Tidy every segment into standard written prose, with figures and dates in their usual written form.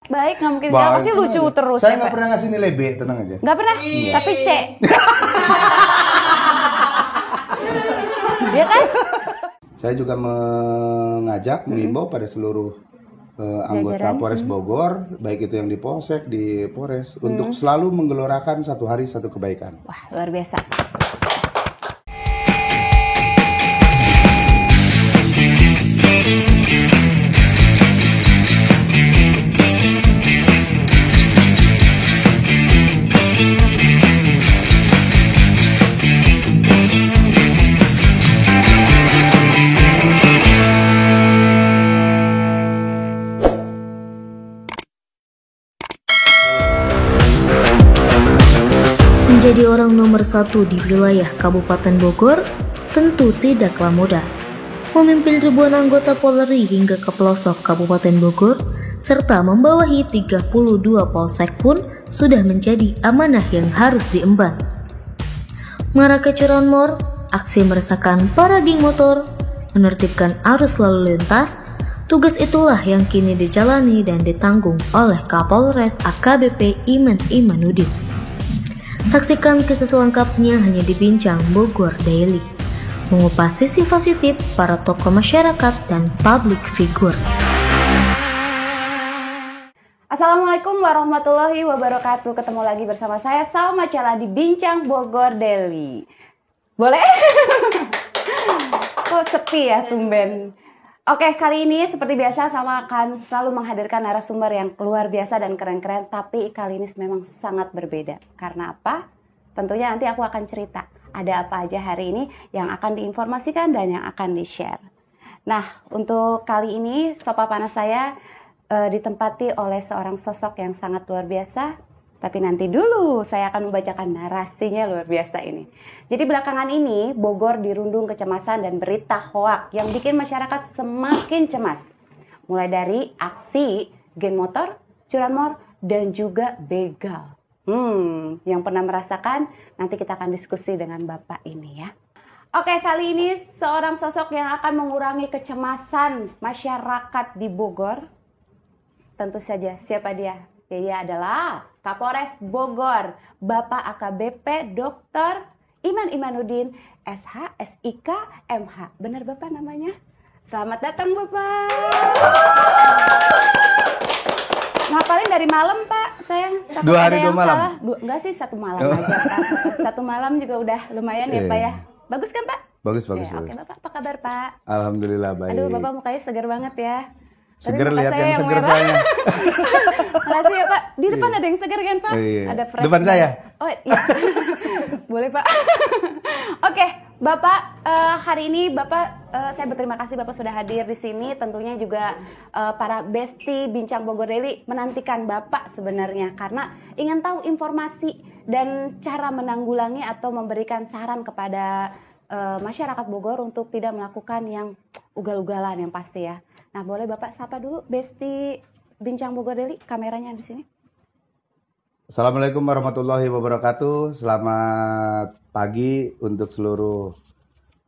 Baik, nggak mungkin. Dia pasti lucu terus. Saya nggak pernah ngasih nilai B, tenang aja. Nggak pernah, tapi C. Iya kan? Saya juga mengajak, mengimbau pada seluruh anggota Polres Bogor, baik itu yang di Polsek, di Polres, untuk selalu menggelorakan satu hari satu kebaikan. Wah, luar biasa. Menjadi orang nomor 1 di wilayah Kabupaten Bogor tentu tidaklah mudah. Memimpin ribuan anggota Polri hingga ke pelosok Kabupaten Bogor, serta membawahi 32 polsek pun sudah menjadi amanah yang harus diemban. Mengarahkan curanmor, aksi meresahkan para geng motor, menertibkan arus lalu lintas, tugas itulah yang kini dijalani dan ditanggung oleh Kapolres AKBP Iman Imanuddin. Saksikan kisah selengkapnya hanya di Bincang Bogor Daily, mengupas sisi positif para tokoh masyarakat dan public figure. Assalamualaikum warahmatullahi wabarakatuh. Ketemu lagi bersama saya Salma Cala di Bincang Bogor Daily. Boleh? Kok sepi ya tumben. Oke, kali ini seperti biasa Salma akan selalu menghadirkan narasumber yang luar biasa dan keren-keren. Tapi kali ini memang sangat berbeda. Karena apa? Tentunya nanti aku akan cerita ada apa aja hari ini yang akan diinformasikan dan yang akan di-share. Nah, untuk kali ini Sopa Panas saya ditempati oleh seorang sosok yang sangat luar biasa. Tapi nanti dulu saya akan membacakan narasinya luar biasa ini. Jadi belakangan ini Bogor dirundung kecemasan dan berita hoak yang bikin masyarakat semakin cemas. Mulai dari aksi geng motor, curanmor, dan juga begal. Yang pernah merasakan nanti kita akan diskusi dengan Bapak ini ya. Oke, kali ini seorang sosok yang akan mengurangi kecemasan masyarakat di Bogor. Tentu saja, siapa dia? Dia adalah Kapolres Bogor, Bapak AKBP Dr. Iman Imanuddin, SH, SIK, MH. Benar Bapak namanya? Selamat datang Bapak. Ngapalin dari malam Pak, saya takut 2 hari ada yang 2 malam. salah. Enggak sih, 1 malam aja Pak. 1 malam juga udah lumayan ya Pak ya. Bagus kan Pak? Bagus. Oke Bapak, apa kabar Pak? Alhamdulillah baik. Aduh Bapak mukanya segar banget ya. Seger, Tapi muka lihat saya yang seger merah. soalnya. Makasih ya Pak. Di depan ada yang segar kan Pak? Iya. Ada fresh. Depan saya? Oh iya. Boleh Pak. Oke, Bapak hari ini Bapak saya berterima kasih Bapak sudah hadir di sini. Tentunya juga para Besti Bincang Bogor Daily menantikan Bapak sebenarnya karena ingin tahu informasi dan cara menanggulangi atau memberikan saran kepada masyarakat Bogor untuk tidak melakukan yang ugal-ugalan yang pasti ya. Nah, boleh Bapak sapa dulu Besti Bincang Bogor Daily, kameranya di sini. Assalamualaikum warahmatullahi wabarakatuh. Selamat pagi untuk seluruh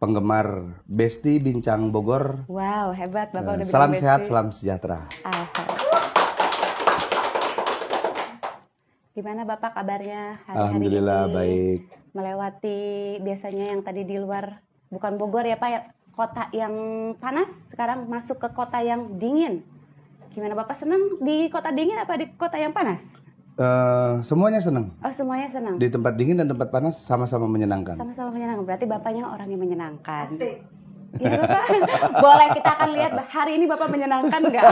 penggemar Besti Bincang Bogor. Wow, hebat Bapak udah Salam bilang sehat, Besti. salam sejahtera. Gimana Bapak kabarnya hari-hari Alhamdulillah ini? baik. Melewati biasanya yang tadi di luar, bukan Bogor ya Pak ya, kota yang panas, sekarang masuk ke kota yang dingin. Gimana Bapak senang di kota dingin apa di kota yang panas? Semuanya senang. Oh semuanya senang. Di tempat dingin dan tempat panas sama-sama menyenangkan. Sama-sama menyenangkan. Berarti Bapaknya orang yang menyenangkan. Asik. Ya Bapak, boleh kita akan lihat hari ini Bapak menyenangkan nggak?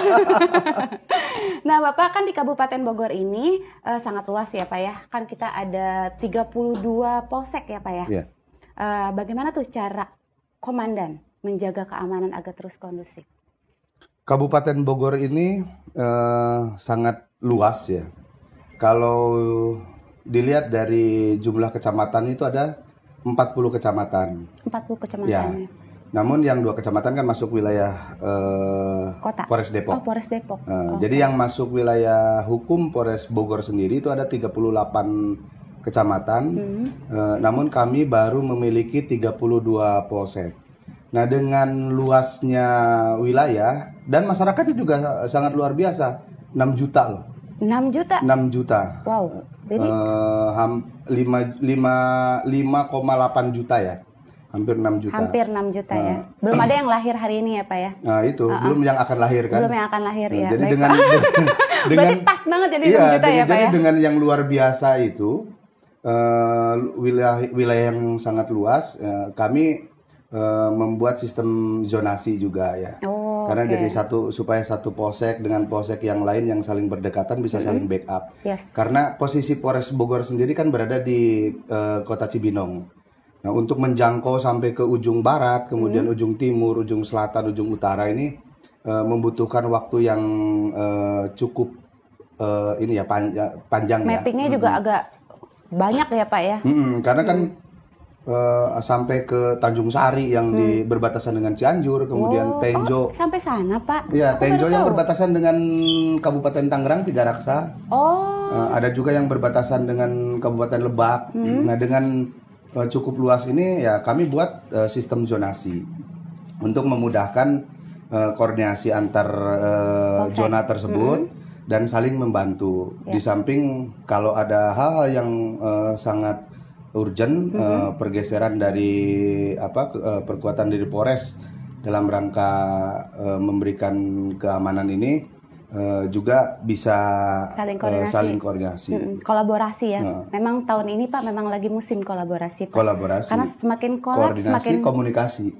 Nah Bapak kan di Kabupaten Bogor ini sangat luas ya Pak ya. Kan kita ada 32 polsek ya Pak ya. Iya. Bagaimana tuh cara komandan menjaga keamanan agar terus kondusif? Kabupaten Bogor ini sangat luas ya. Kalau dilihat dari jumlah kecamatan itu ada 40 kecamatan. 40 kecamatan. Ya. Namun yang 2 kecamatan kan masuk wilayah Kota. Polres Depok. Oh, Polres Depok. Jadi yang masuk wilayah hukum Polres Bogor sendiri itu ada 38 kecamatan. Namun kami baru memiliki 32 polsek. Nah, dengan luasnya wilayah dan masyarakatnya juga sangat luar biasa, 6 juta loh. 6 juta. 6 juta. Wow. Jadi 5,8 juta ya. Hampir 6 juta. hampir 6 juta ya. Belum ada yang lahir hari ini ya Pak ya? Nah itu belum yang akan lahir kan. Belum yang akan lahir ya. Jadi Baik, dengan, Pak. dengan Berarti pas banget jadi 6 juta ya Pak jadi ya? dengan yang luar biasa itu wilayah yang sangat luas, kami membuat sistem zonasi juga ya. Oh, Karena oke. jadi supaya satu polsek dengan polsek yang lain yang saling berdekatan bisa saling backup. Yes. Karena posisi Polres Bogor sendiri kan berada di Kota Cibinong. Nah, untuk menjangkau sampai ke ujung barat, kemudian ujung timur, ujung selatan, ujung utara ini membutuhkan waktu yang cukup panjang ya. Mappingnya juga agak banyak ya Pak ya? Karena kan sampai ke Tanjung Sari yang berbatasan dengan Cianjur, kemudian Tenjo. Sampai sana Pak? Iya, Aku Tenjo baru yang tahu. berbatasan dengan Kabupaten Tangerang, Tiga Raksa. Oh, Ada juga yang berbatasan dengan Kabupaten Lebak. Nah, dengan cukup luas ini ya kami buat sistem zonasi untuk memudahkan koordinasi antar zona tersebut dan saling membantu. Di samping kalau ada hal-hal yang sangat urgent, pergeseran dari perkuatan dari Polres dalam rangka memberikan keamanan ini juga bisa saling koordinasi. Kolaborasi ya. Memang tahun ini Pak memang lagi musim kolaborasi Pak. Kolaborasi. Karena semakin kolab Koordinasi, semakin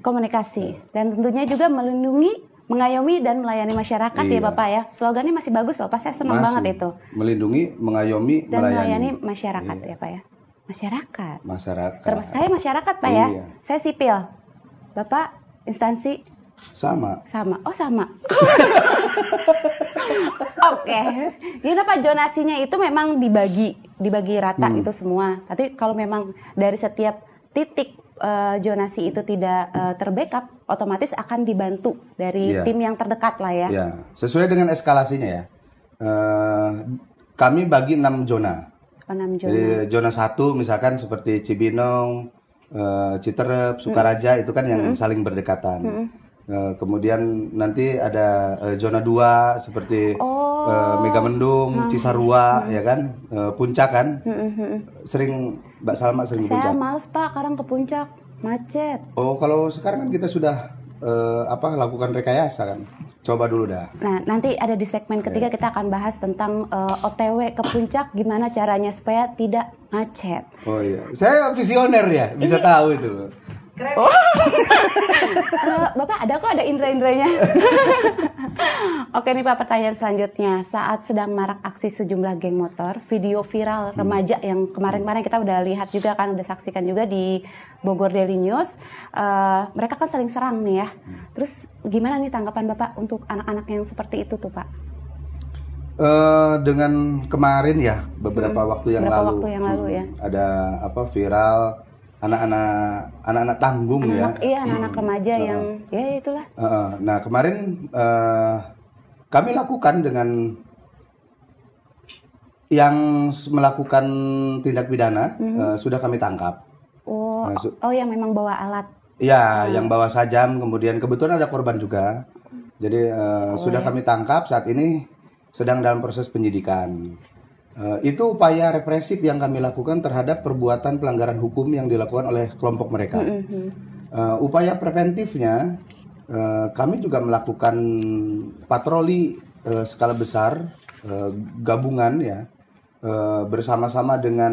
komunikasi. Dan tentunya juga melindungi, mengayomi dan melayani masyarakat ya Bapak ya. Slogannya masih bagus loh Pak, saya senang banget itu. Melindungi, mengayomi, Dan melayani. melayani masyarakat ya Pak ya. Masyarakat. Saya masyarakat Pak ya. Iya. Saya sipil. Bapak instansi Sama. Oh sama. Oke. Gimana Pak, zonasinya itu memang dibagi rata itu semua. Tapi kalau memang dari setiap titik zonasi itu tidak terbackup, otomatis akan dibantu dari tim yang terdekat lah ya. Ya, sesuai dengan eskalasinya ya. Kami bagi 6 zona. 6 zona. Jadi zona 1 misalkan seperti Cibinong, Citerep, Sukaraja itu kan yang saling berdekatan. Kemudian nanti ada zona 2 seperti Megamendung, Cisarua ya kan, Puncak kan. Sering Mbak Salma sering ke Saya Puncak. males Pak, kadang ke Puncak macet. Oh, kalau sekarang kan kita sudah lakukan rekayasa kan. Coba dulu dah. Nah, nanti ada di segmen ketiga kita akan bahas tentang OTW ke Puncak, gimana caranya supaya tidak macet. Oh iya, saya visioner ya, bisa tahu itu. Bapak ada kok, ada indra-indranya. Oke nih Pak, pertanyaan selanjutnya. Saat sedang marak aksi sejumlah geng motor, video viral remaja yang kemarin-kemarin kita udah lihat juga kan, udah saksikan juga di Bogor Daily News. Mereka kan saling serang nih ya. Terus gimana nih tanggapan Bapak untuk anak-anak yang seperti itu tuh Pak? Dengan kemarin ya, beberapa waktu yang lalu ya. ada viral anak-anak tanggung ya. Iya, anak-anak remaja yang ya itulah. Nah kemarin kami lakukan dengan yang melakukan tindak pidana sudah kami tangkap. Yang memang bawa alat. Ya, yang bawa sajam, kemudian kebetulan ada korban juga. Jadi sudah kami tangkap, saat ini sedang dalam proses penyidikan. Itu upaya represif yang kami lakukan terhadap perbuatan pelanggaran hukum yang dilakukan oleh kelompok mereka. Upaya preventifnya, kami juga melakukan patroli skala besar, gabungan ya, bersama-sama dengan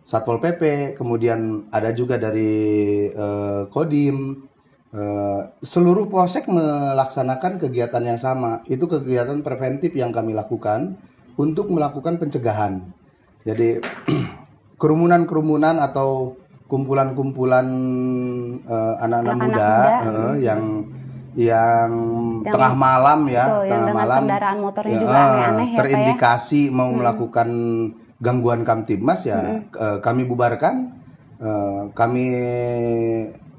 Satpol PP, kemudian ada juga dari Kodim. Seluruh polsek melaksanakan kegiatan yang sama. Itu kegiatan preventif yang kami lakukan untuk melakukan pencegahan. Jadi kerumunan-kerumunan atau kumpulan-kumpulan anak-anak muda yang tengah malam ya, yang tengah dengan malam kendaraan motornya juga aneh-aneh ya, terindikasi mau melakukan gangguan Kamtibmas ya, kami bubarkan, kami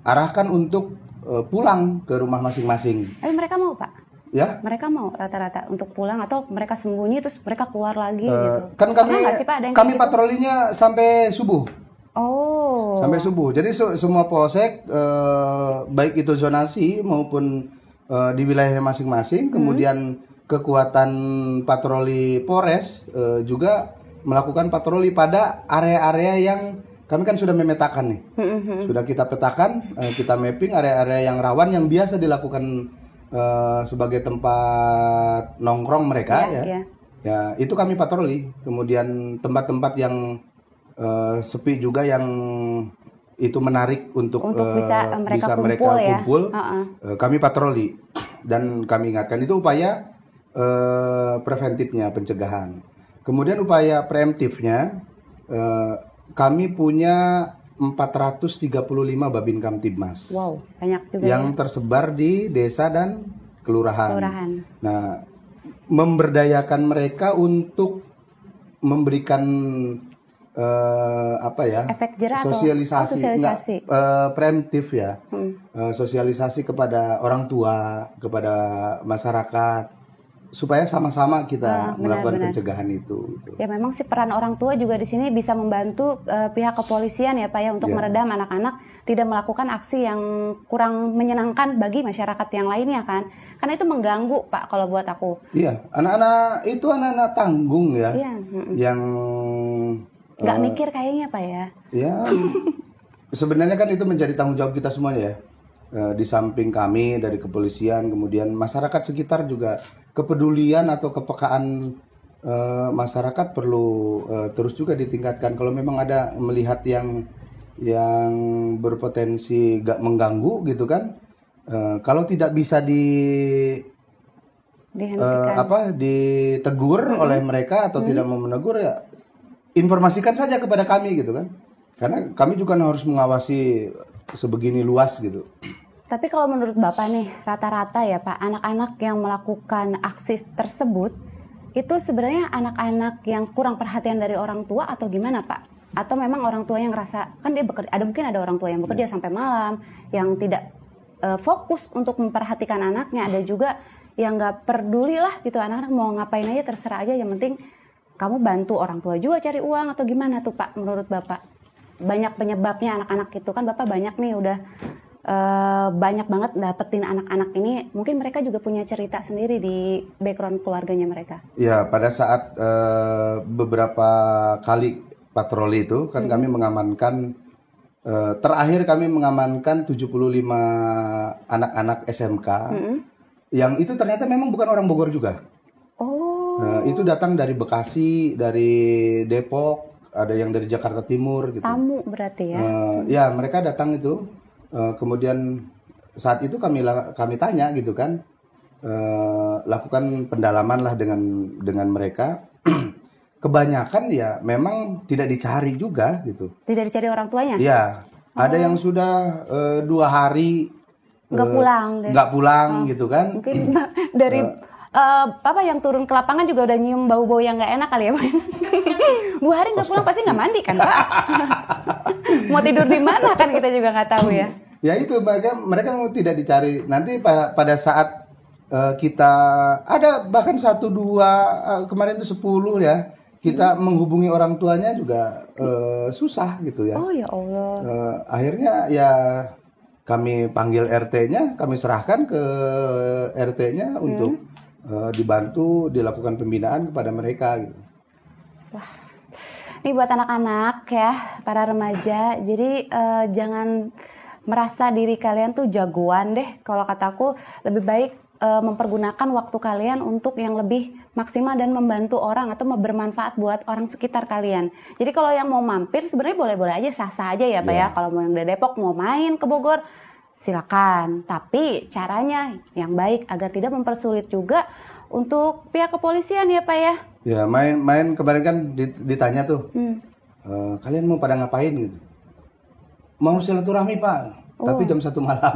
arahkan untuk pulang ke rumah masing-masing. Mereka mau Pak? Ya, mereka mau rata-rata untuk pulang atau mereka sembunyi terus mereka keluar lagi gitu. Kan kami patrolinya sampai subuh. Oh. Sampai subuh. Jadi semua polsek baik itu zonasi maupun di wilayah masing-masing, kemudian kekuatan patroli Polres juga melakukan patroli pada area-area yang kami kan sudah memetakan nih. Sudah kita petakan, kita mapping area-area yang rawan yang biasa dilakukan sebagai tempat nongkrong mereka ya. Ya, itu kami patroli. Kemudian tempat-tempat yang sepi juga yang itu menarik untuk bisa mereka kumpul, kami patroli dan kami ingatkan itu upaya preventifnya, pencegahan. Kemudian upaya preemptifnya kami punya 435 Babin Kamtibmas. Wow, banyak juga yang tersebar di desa dan kelurahan. Nah, memberdayakan mereka untuk memberikan efek jerah sosialisasi. Preemptif ya. Sosialisasi kepada orang tua, kepada masyarakat, supaya sama-sama kita melakukan pencegahan itu. Ya memang sih peran orang tua juga di sini bisa membantu pihak kepolisian ya Pak ya untuk meredam anak-anak tidak melakukan aksi yang kurang menyenangkan bagi masyarakat yang lainnya kan. Karena itu mengganggu Pak kalau buat aku. Iya, anak-anak itu anak-anak tanggung ya. Iya. Yang nggak mikir kayaknya Pak ya. Ya. Sebenarnya kan itu menjadi tanggung jawab kita semuanya ya. Di samping kami dari kepolisian, kemudian masyarakat sekitar juga kepedulian atau kepekaan masyarakat perlu terus juga ditingkatkan. Kalau memang ada melihat yang berpotensi gak mengganggu gitu kan, kalau tidak bisa ditegur oleh mereka atau tidak mau menegur ya informasikan saja kepada kami gitu kan, karena kami juga harus mengawasi sebegini luas gitu. Tapi kalau menurut Bapak nih, rata-rata ya Pak, anak-anak yang melakukan aksi tersebut, itu sebenarnya anak-anak yang kurang perhatian dari orang tua atau gimana Pak? Atau memang orang tua yang ngerasa, kan dia bekerja, mungkin ada orang tua yang bekerja sampai malam, yang tidak fokus untuk memperhatikan anaknya, ada juga yang nggak peduli lah gitu, anak-anak mau ngapain aja terserah aja, yang penting kamu bantu orang tua juga cari uang atau gimana tuh Pak menurut Bapak? Banyak penyebabnya anak-anak itu kan Bapak banyak nih udah banyak banget dapetin anak-anak ini, mungkin mereka juga punya cerita sendiri di background keluarganya mereka. Ya, pada saat beberapa kali patroli itu kan kami mengamankan terakhir kami mengamankan 75 anak-anak SMK yang itu ternyata memang bukan orang Bogor juga. Itu datang dari Bekasi, dari Depok, ada yang dari Jakarta Timur gitu. Tamu berarti ya? Ya, mereka datang itu. Kemudian saat itu kami tanya gitu kan, lakukan pendalaman lah dengan mereka. Kebanyakan ya memang tidak dicari juga gitu. Tidak dicari orang tuanya? Iya, ada yang sudah 2 hari nggak pulang gitu kan. Mungkin dari Papa yang turun ke lapangan juga udah nyium bau-bau yang nggak enak kali ya Pak. 2 hari nggak pulang pasti nggak mandi kan Pak. Mau tidur di mana kan kita juga nggak tahu ya. Ya itu mereka tidak dicari. Nanti pada saat kita ada bahkan 1, 2 kemarin itu 10 ya, kita menghubungi orang tuanya juga susah gitu ya. Oh ya Allah. Akhirnya ya kami panggil RT-nya, kami serahkan ke RT-nya untuk dibantu dilakukan pembinaan kepada mereka gitu. Wah, ini buat anak-anak ya, para remaja. Jadi jangan merasa diri kalian tuh jagoan deh. Kalau kataku lebih baik mempergunakan waktu kalian untuk yang lebih maksimal dan membantu orang atau bermanfaat buat orang sekitar kalian. Jadi kalau yang mau mampir sebenarnya boleh-boleh aja, sah-sah aja ya Pak ya. Kalau mau yang dari Depok mau main ke Bogor silakan. Tapi caranya yang baik agar tidak mempersulit juga untuk pihak kepolisian ya Pak ya. Ya main kemarin kan ditanya tuh, kalian mau pada ngapain gitu? Mau silaturahmi Pak. Tapi jam 1 malam.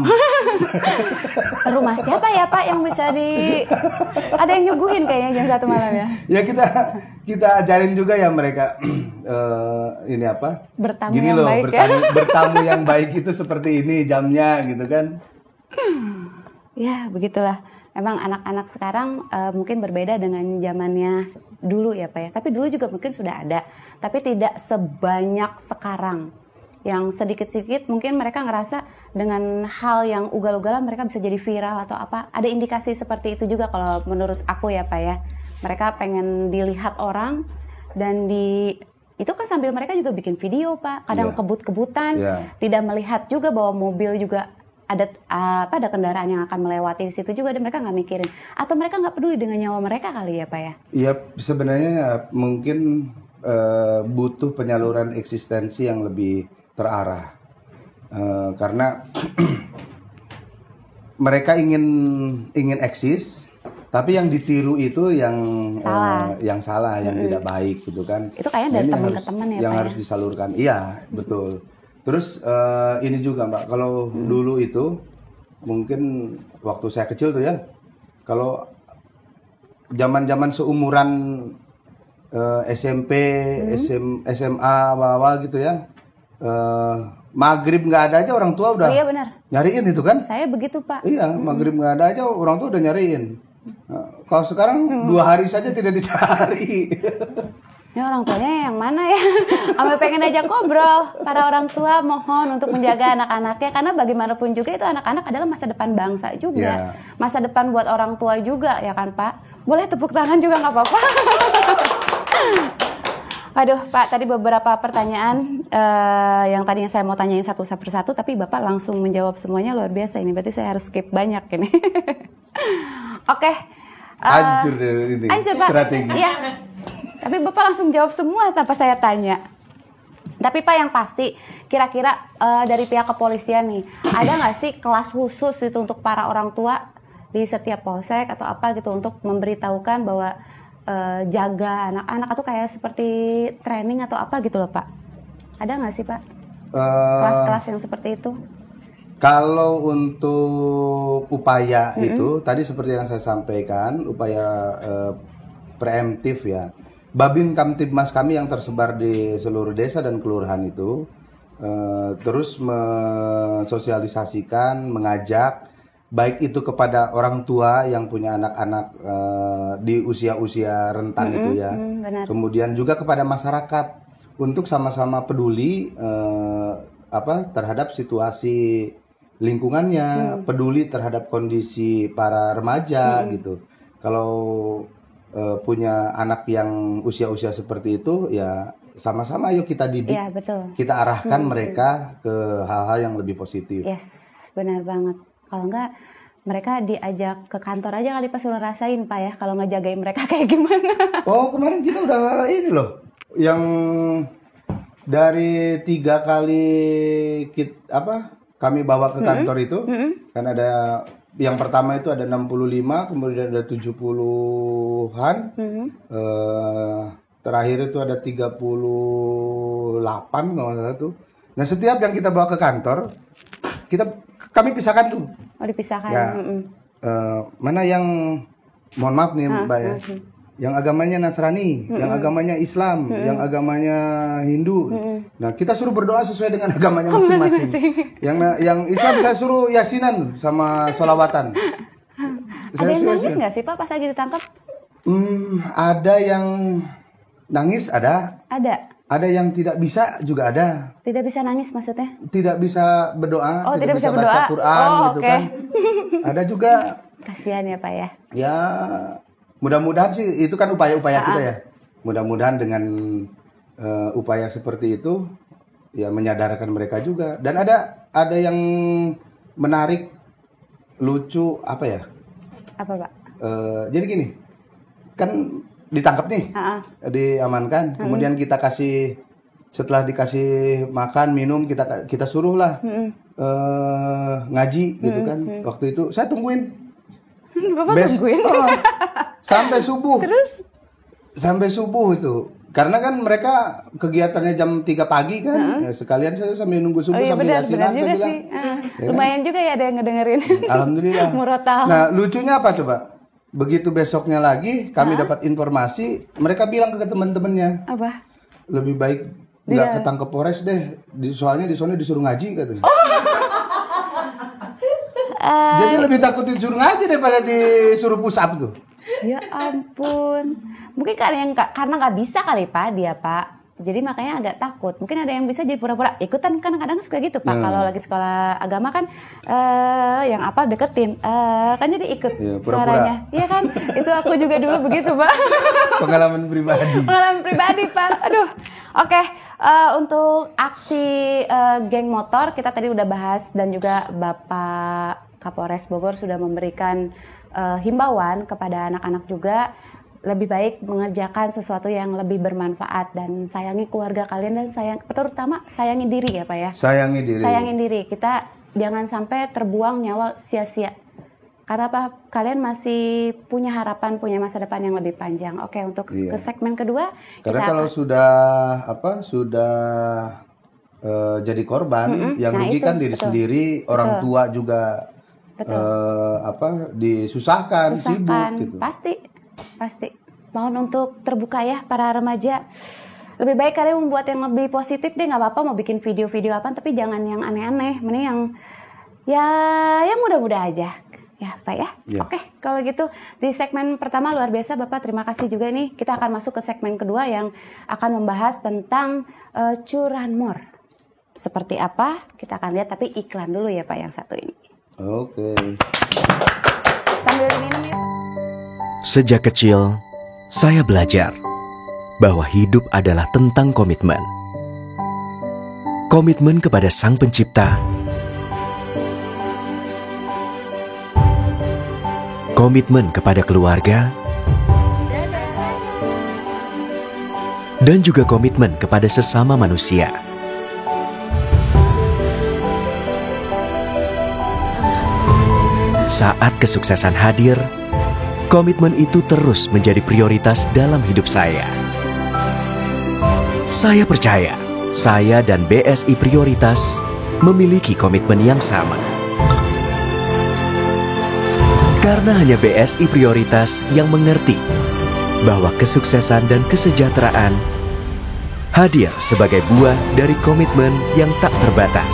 Rumah siapa ya Pak yang bisa ada yang nyuguhin kayaknya jam 1 malam ya? Ya kita ajarin juga ya mereka ini apa? Bertamu gini yang loh, baik bertamu yang baik itu seperti ini jamnya gitu kan? Ya begitulah. Emang anak-anak sekarang mungkin berbeda dengan zamannya dulu ya Pak ya. Tapi dulu juga mungkin sudah ada. Tapi tidak sebanyak sekarang. yang sedikit-sedikit mungkin mereka ngerasa dengan hal yang ugal-ugalan mereka bisa jadi viral atau apa. Ada indikasi seperti itu juga kalau menurut aku ya Pak ya. Mereka pengen dilihat orang dan itu kan sambil mereka juga bikin video Pak. Kadang kebut-kebutan, tidak melihat juga bahwa mobil juga ada kendaraan yang akan melewati di situ juga dan mereka nggak mikirin. Atau mereka nggak peduli dengan nyawa mereka kali ya Pak ya? Iya, sebenarnya mungkin butuh penyaluran eksistensi yang lebih terarah. Karena mereka ingin eksis, tapi yang ditiru itu yang salah, yang tidak baik gitu kan. Itu kayaknya dari teman ke teman ya yang Pak harus ya? disalurkan. Iya, betul. Terus ini juga Mbak, kalau dulu itu mungkin waktu saya kecil tuh ya, kalau zaman-zaman seumuran SMP, SMA awal-awal gitu ya, maghrib nggak ada aja orang tua udah benar. nyariin itu kan? Saya begitu Pak. Iya, maghrib nggak ada aja orang tua udah nyariin. Nah, kalau sekarang 2 hari saja tidak dicari. Ini orang tuanya yang mana ya? Sampai pengen ajak ngobrol. Para orang tua mohon untuk menjaga anak-anaknya karena bagaimanapun juga itu anak-anak adalah masa depan bangsa juga. Masa depan buat orang tua juga ya kan Pak? Boleh tepuk tangan juga nggak apa-apa. Aduh Pak, tadi beberapa pertanyaan yang tadinya saya mau tanyain satu persatu, tapi Bapak langsung menjawab semuanya, luar biasa ini. Berarti saya harus skip banyak ini. Oke. Hancur ini Pak. strategi. Iya. Tapi Bapak langsung jawab semua tanpa saya tanya. Tapi Pak yang pasti, kira-kira dari pihak kepolisian nih, ada nggak sih kelas khusus itu untuk para orang tua di setiap polsek atau apa gitu untuk memberitahukan bahwa jaga anak-anak atau kayak seperti training atau apa gitu loh Pak? Ada nggak sih Pak kelas-kelas yang seperti itu? Kalau untuk upaya itu tadi seperti yang saya sampaikan, upaya preemptif ya. Babin Kamtibmas kami yang tersebar di seluruh desa dan kelurahan itu terus mensosialisasikan, mengajak baik itu kepada orang tua yang punya anak-anak di usia-usia rentan itu ya. Benar. Kemudian juga kepada masyarakat untuk sama-sama peduli terhadap situasi lingkungannya, peduli terhadap kondisi para remaja gitu. Kalau punya anak yang usia-usia seperti itu ya sama-sama ayo kita didik, kita arahkan mereka ke hal-hal yang lebih positif. Yes, benar banget. Kalau enggak mereka diajak ke kantor aja kali Pak, suruh rasain Pak ya kalau nggak jagain mereka kayak gimana. Oh kemarin kita udah ini loh, yang dari 3 kali kami bawa ke kantor itu kan ada. Yang pertama itu ada 65, kemudian ada 70-an, terakhir itu ada 38 kalau nggak salah tuh. Nah setiap yang kita bawa ke kantor, kami pisahkan tuh. Oh dipisahkan. Ya, mana yang, mohon maaf nih Mbak ya, yang agamanya Nasrani, yang agamanya Islam, yang agamanya Hindu. Nah kita suruh berdoa sesuai dengan agamanya masing-masing. Yang Islam saya suruh yasinan sama sholawatan. Ada yang nangis nggak sih Pak pas lagi ditangkap? Ada yang nangis, ada. Ada yang tidak bisa juga ada. Tidak bisa nangis maksudnya? Tidak bisa berdoa, tidak bisa baca Quran gitu kan. Ada juga. Kasihan ya Pak ya. Ya mudah-mudahan sih itu kan upaya-upaya kita ya. Mudah-mudahan dengan upaya seperti itu ya menyadarkan mereka juga. Dan ada yang menarik, lucu apa ya? Apa Pak? Jadi gini, kan ditangkap nih, diamankan, kemudian kita kasih, setelah dikasih makan minum kita suruh lah ngaji gitu kan. Waktu itu saya tungguin. Bapak tungguin? Sampai subuh. Terus? Sampai subuh itu. Karena kan mereka kegiatannya jam 3 pagi kan. Ya, sekalian saya sambil nunggu subuh sambil yasinan. Benar juga sih. Lumayan juga ya ada yang ngedengerin. Alhamdulillah. Murotal. Nah lucunya apa coba? Begitu besoknya lagi kami dapat informasi, mereka bilang ke teman-temannya. Apa? Lebih baik nggak ketangkep Polres deh. Soalnya di sana disuruh ngaji katanya. Jadi lebih takut disuruh ngaji daripada disuruh push up tuh. Ya ampun. Mungkin karena nggak bisa kali Pak dia Pak. Jadi makanya agak takut. Mungkin ada yang bisa jadi pura-pura ikutan, kan kadang suka gitu Pak. Kalau lagi sekolah agama kan yang apa deketin, kan jadi ikut suaranya. Iya kan? Itu aku juga dulu begitu Pak. Pengalaman pribadi. Pengalaman pribadi Pak. Aduh. Oke, untuk aksi geng motor kita tadi udah bahas dan juga Bapak Kapolres Bogor sudah memberikan himbauan kepada anak-anak juga. Lebih baik mengerjakan sesuatu yang lebih bermanfaat dan sayangi keluarga kalian dan terutama sayangi diri ya Pak ya. Sayangi diri. Sayangi diri. Kita jangan sampai terbuang nyawa sia-sia. Karena apa? Kalian masih punya harapan, punya masa depan yang lebih panjang. Oke, untuk ke segmen kedua. Karena kalau sudah jadi korban, yang rugi kan diri sendiri, orang tua juga disusahkan, sibuk gitu. Pasti. Mohon untuk terbuka ya para remaja. Lebih baik kalian membuat yang lebih positif deh, nggak apa-apa mau bikin video-video apa, tapi jangan yang aneh-aneh. Mending yang mudah-mudah aja. Ya Pak ya. Oke, kalau gitu di segmen pertama luar biasa Bapak, terima kasih juga nih. Kita akan masuk ke segmen kedua yang akan membahas tentang curanmor. Seperti apa? Kita akan lihat, tapi iklan dulu ya Pak yang satu ini. Oke. Sambil minum ya. Sejak kecil, saya belajar bahwa hidup adalah tentang komitmen. Komitmen kepada Sang Pencipta, komitmen kepada keluarga, dan juga komitmen kepada sesama manusia. Saat kesuksesan hadir, komitmen itu terus menjadi prioritas dalam hidup saya. Saya percaya, saya dan BSI Prioritas memiliki komitmen yang sama. Karena hanya BSI Prioritas yang mengerti bahwa kesuksesan dan kesejahteraan hadir sebagai buah dari komitmen yang tak terbatas.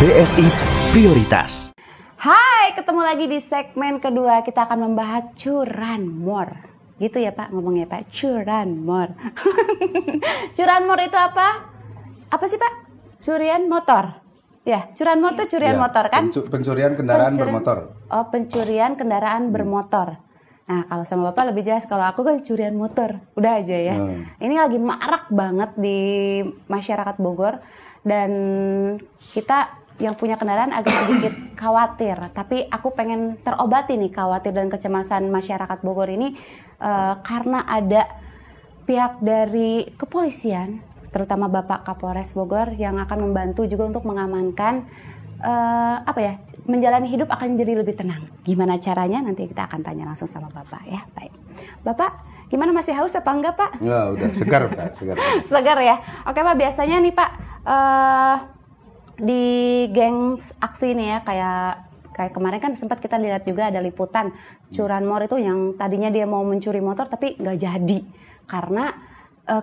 BSI Prioritas. Hai, ketemu lagi di segmen kedua. Kita akan membahas curanmor. Gitu ya Pak ngomongnya Pak, curanmor. Curanmor itu apa? Apa sih Pak? Curian motor. Ya, curanmor itu curian motor kan? Pencurian kendaraan bermotor. Oh, pencurian kendaraan bermotor. Nah, kalau sama Bapak lebih jelas, kalau aku kan curian motor. Udah aja ya. Ini lagi marak banget di masyarakat Bogor dan kita yang punya kendaraan agak sedikit khawatir, tapi aku pengen terobati nih khawatir dan kecemasan masyarakat Bogor ini karena ada pihak dari kepolisian, terutama Bapak Kapolres Bogor yang akan membantu juga untuk mengamankan menjalani hidup akan jadi lebih tenang. Gimana caranya? Nanti kita akan tanya langsung sama Bapak ya. Baik, Bapak, gimana, masih haus apa enggak Pak? Ya udah segar Pak, segar. Segar ya. Oke Pak, biasanya nih Pak. Di geng aksi ini ya, kayak kemarin kan sempat kita lihat juga ada liputan curanmor itu yang tadinya dia mau mencuri motor tapi nggak jadi karena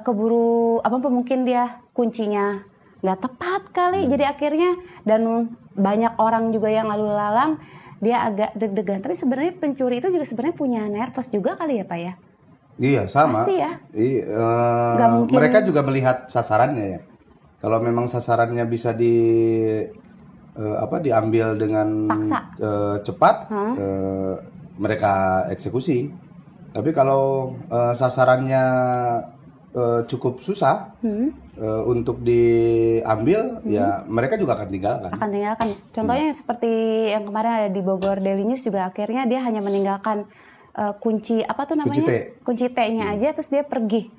keburu mungkin dia kuncinya nggak tepat kali, jadi akhirnya dan banyak orang juga yang lalu lalang dia agak deg-degan. Tapi sebenarnya pencuri itu juga sebenarnya punya nervous juga kali ya Pak ya? Iya sama. Pasti ya. Mereka juga melihat sasarannya ya. Kalau memang sasarannya bisa diambil dengan cepat, mereka eksekusi. Tapi kalau sasarannya cukup susah untuk diambil, ya mereka juga akan tinggalkan. Contohnya seperti yang kemarin ada di Bogor Daily News juga, akhirnya dia hanya meninggalkan kunci kunci T-nya aja, terus dia pergi.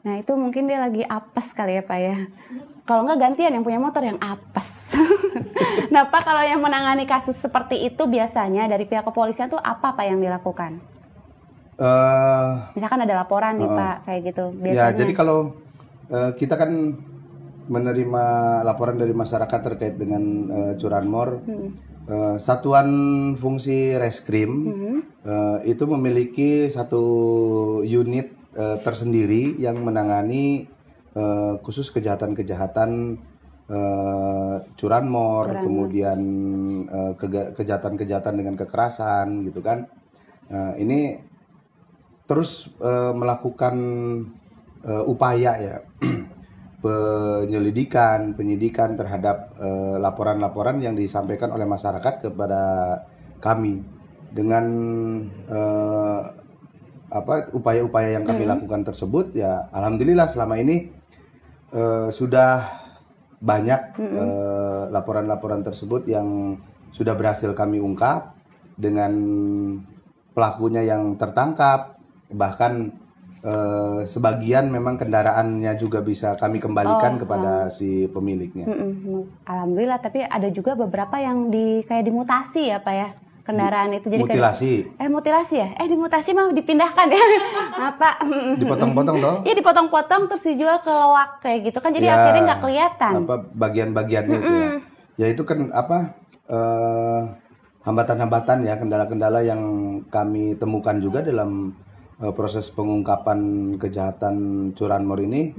Nah itu mungkin dia lagi apes kali ya Pak ya. Kalau nggak gantian yang punya motor yang apes. Nah Pak, kalau yang menangani kasus seperti itu biasanya dari pihak kepolisian tuh apa Pak yang dilakukan? Misalkan ada laporan nih Pak kayak gitu biasanya. Ya jadi kalau kita kan menerima laporan dari masyarakat terkait dengan curanmor, satuan fungsi reskrim itu memiliki satu unit tersendiri yang menangani khusus kejahatan-kejahatan curanmor, kemudian kejahatan-kejahatan dengan kekerasan gitu kan. Ini terus melakukan upaya ya penyidikan terhadap laporan-laporan yang disampaikan oleh masyarakat kepada kami dengan upaya-upaya yang kami lakukan tersebut ya alhamdulillah selama ini sudah banyak laporan-laporan tersebut yang sudah berhasil kami ungkap dengan pelakunya yang tertangkap, bahkan sebagian memang kendaraannya juga bisa kami kembalikan kepada si pemiliknya. Alhamdulillah, tapi ada juga beberapa yang kayak dimutasi ya Pak ya, kendaraan itu jadi mutilasi. Mutilasi ya? Dimutasi mah dipindahkan ya. Apa? Dipotong-potong toh? Iya dipotong-potong terus dijual ke loak kayak gitu kan, jadi akhirnya nggak kelihatan. Apa bagian-bagiannya itu ya? Ya itu kan hambatan-hambatan ya, kendala-kendala yang kami temukan juga dalam proses pengungkapan kejahatan curanmor ini.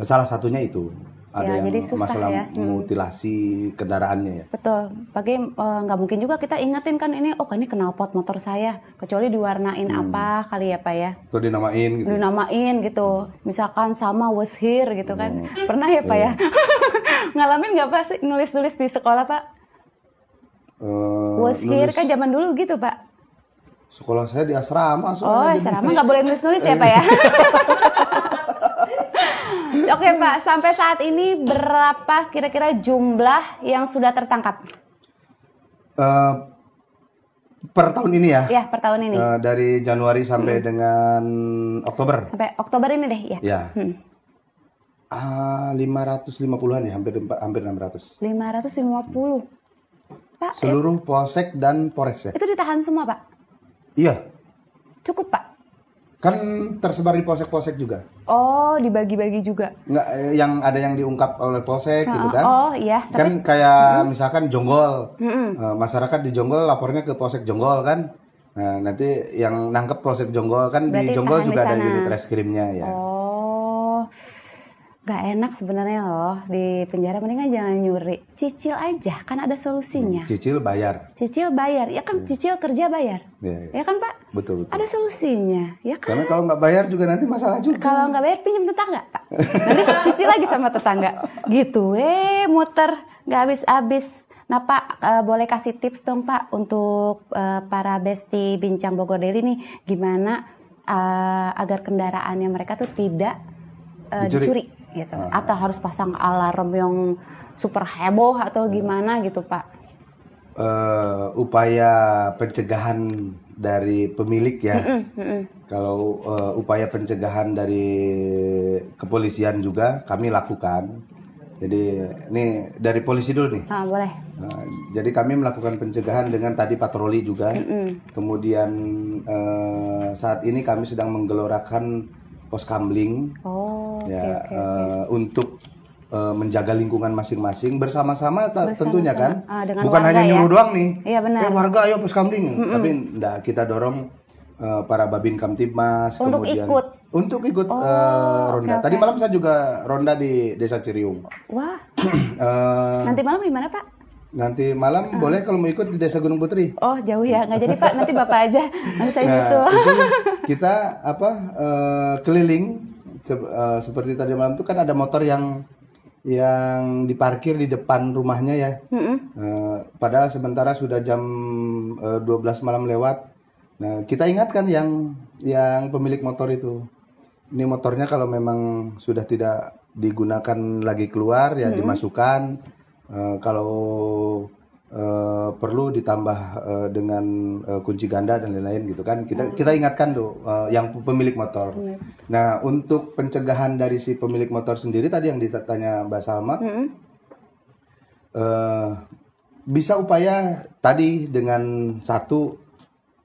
Salah satunya itu ada Ya, yang jadi susah masalah ya. mutilasi kendaraannya ya. Betul, bagi nggak mungkin juga kita ingetin kan ini, ini knalpot motor saya, kecuali diwarnain apa kali ya Pak ya. Atau dinamain gitu. Dinamain gitu, misalkan sama was here gitu kan. Pernah ya Pak ya? Ngalamin nggak Pak sih nulis-nulis di sekolah Pak? Was here kan zaman dulu gitu Pak. Sekolah saya di asrama. Asrama nggak boleh nulis-nulis ya Pak ya? Oke Pak, sampai saat ini berapa kira-kira jumlah yang sudah tertangkap? Per tahun ini ya? Ya, per tahun ini. Dari Januari sampai dengan Oktober. Sampai Oktober ini deh ya? Ya. 550-an ya, hampir 600. 550. Pak, Seluruh polsek dan polres ya? itu ditahan semua Pak? Iya. Cukup Pak? Kan tersebar di polsek-polsek juga. Dibagi-bagi juga? Nggak, yang ada yang diungkap oleh polsek gitu kan. Iya. Kan kayak misalkan Jonggol. Masyarakat di Jonggol lapornya ke polsek Jonggol kan. Nah, nanti yang nangkep polsek Jonggol kan Berarti di Jonggol tahan juga di ada sana. unit reskrimnya ya. Gak enak sebenarnya loh di penjara, mendingan jangan nyuri. Cicil aja, kan ada solusinya. Cicil bayar. Cicil bayar, ya kan cicil kerja bayar. Ya. Ya kan Pak? Betul. Ada solusinya, ya kan? Karena kalau nggak bayar juga nanti masalah juga. Kalau nggak bayar pinjam tetangga, Pak. Nanti cicil lagi sama tetangga. Gitu, muter nggak habis-habis. Nah Pak, boleh kasih tips dong Pak untuk para besti Bincang Bogor Daily nih, gimana agar kendaraannya mereka tuh tidak dicuri gitu, atau harus pasang alarm yang super heboh atau gimana gitu Pak? Upaya pencegahan dari pemilik ya. Kalau upaya pencegahan dari kepolisian juga kami lakukan. Jadi ini dari polisi dulu nih. Boleh. Jadi kami melakukan pencegahan dengan tadi patroli juga. Kemudian saat ini kami sedang menggelorakan pos kamling. Untuk menjaga lingkungan masing-masing bersama-sama tentunya kan. Bukan hanya nyuruh doang nih. Iya benar. Warga ayo pos kamling. Tapi enggak, kita dorong para Babin Kamtibmas untuk kemudian ikut ronda. Tadi malam saya juga ronda di Desa Ciriung. Wah. Nanti malam di mana Pak? Nanti malam boleh kalau mau ikut di Desa Gunung Putri. Jauh ya, nggak jadi Pak. Nanti Bapak aja, nanti saya nyusul. Itu kita keliling seperti tadi malam itu kan ada motor yang diparkir di depan rumahnya ya. Padahal sementara sudah jam 12 malam lewat. Nah, kita ingatkan yang pemilik motor itu. Ini motornya kalau memang sudah tidak digunakan lagi keluar ya dimasukkan. Kalau perlu ditambah dengan kunci ganda dan lain-lain gitu kan. Kita ingatkan tuh yang pemilik motor. Nah, untuk pencegahan dari si pemilik motor sendiri tadi yang ditanya Mbak Salma, bisa upaya tadi dengan satu,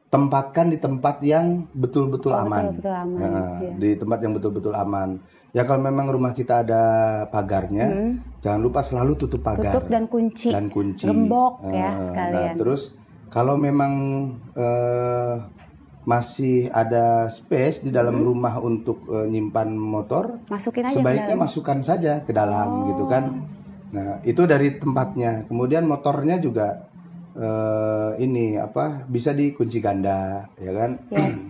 tempatkan di tempat yang betul-betul aman. Betul-betul aman. Iya. Di tempat yang betul-betul aman. Ya kalau memang rumah kita ada pagarnya, jangan lupa selalu tutup pagar. Tutup dan kunci. Gembok ya sekalian. Nah, terus kalau memang masih ada space di dalam rumah untuk nyimpan motor, masukin aja sebaiknya masukkan saja ke dalam gitu kan. Nah, itu dari tempatnya. Kemudian motornya juga bisa dikunci ganda ya kan. Yes.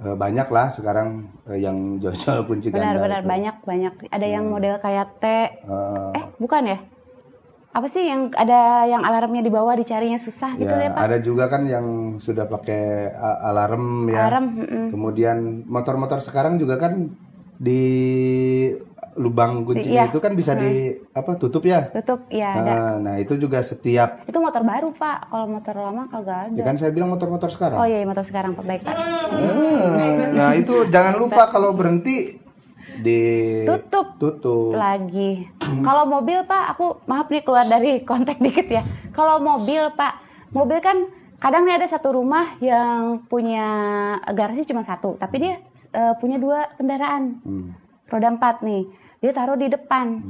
banyak lah sekarang yang jual-jual kunci ganda. Benar-benar banyak. Ada yang model kayak T. Bukan ya? Apa sih yang ada yang alarmnya di bawah dicarinya susah gitu Ya, ya Pak? ada juga kan yang sudah pakai alarm ya. Kemudian motor-motor sekarang juga kan di lubang kuncinya itu kan bisa di tutup ya. Tutup, ya ada. Nah, itu juga setiap. Itu motor baru Pak, kalau motor lama kagak ada. Ya kan saya bilang motor-motor sekarang. Oh iya, motor sekarang Pak, baik Pak. Nah, itu jangan lupa kalau berhenti tutup lagi. Kalau mobil Pak, aku maaf nih keluar dari konteks dikit ya. Kalau mobil Pak, mobil kan kadang nih ada satu rumah yang punya garasi cuma satu, tapi dia punya 2 kendaraan, roda 4 nih, dia taruh di depan.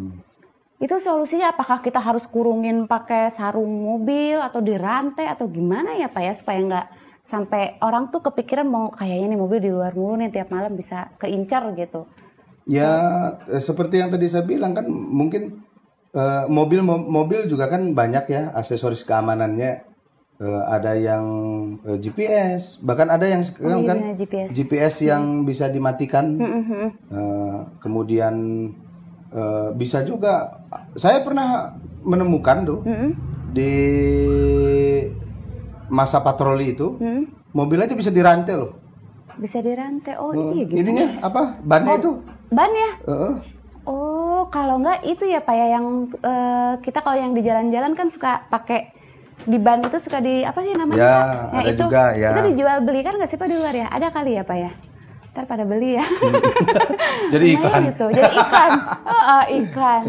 Itu solusinya apakah kita harus kurungin pakai sarung mobil atau dirantai atau gimana ya Pak ya, supaya nggak sampai orang tuh kepikiran mau kayaknya nih mobil di luar mulu nih tiap malam bisa keincar gitu. Ya, seperti yang tadi saya bilang kan mungkin mobil juga kan banyak ya aksesoris keamanannya. Ada yang GPS, bahkan ada yang sekarang kan GPS yang bisa dimatikan. Kemudian bisa juga, saya pernah menemukan tuh di masa patroli itu, mobil aja bisa dirantai loh. Bisa dirantai, iya gitu. Ininya apa? Bannya itu? Ban ya? Oh, kalau enggak itu ya Pak ya yang kita kalau yang di jalan-jalan kan suka pakai di ban itu suka di apa sih namanya? Ya, nah, ada itu, juga ya. Itu dijual beli kan nggak sih Pak di luar ya? Ada kali ya Pak ya? Ntar pada beli ya. Jadi iklan. Gitu. Jadi iklan. Iklan.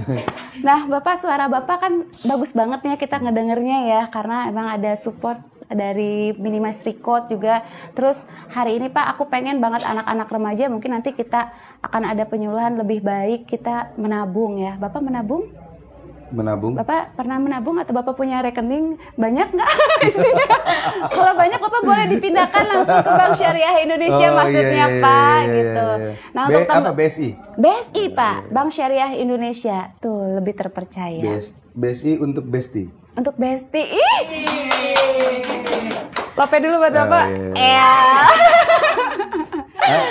Nah, Bapak suara Bapak kan bagus banget ya kita ngedengernya ya karena emang ada support dari Minimas Record juga. Terus hari ini Pak aku pengen banget anak-anak remaja mungkin nanti kita akan ada penyuluhan lebih baik kita menabung ya. Bapak menabung? Menabung? Bapak pernah menabung atau Bapak punya rekening banyak nggak isinya? Kalau banyak Bapak boleh dipindahkan langsung ke Bank Syariah Indonesia maksudnya Pak gitu. Nah untuk apa BSI? BSI Pak, Bank Syariah Indonesia tuh lebih terpercaya. BSI untuk Besti. Untuk Besti. Lope dulu buat Bapak.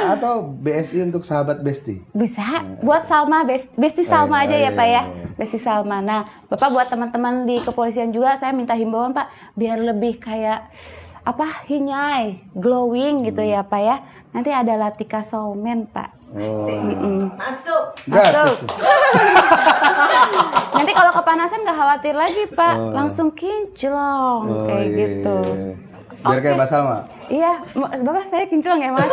Atau BSI untuk sahabat Besti. Bisa. Buat Salma, Besti Salma aja ya Pak ya. Besti Salma. Nah, Bapak buat teman-teman di kepolisian juga saya minta himbauan Pak biar lebih kayak hinyai, glowing gitu ya Pak ya. Nanti ada Latika Soulman Pak. Masuk. Nanti kalau kepanasan nggak khawatir lagi Pak, langsung kinclong kayak gitu. Biar kayak Mbak Salma. Iya, Bapak saya kinclong ya Mas.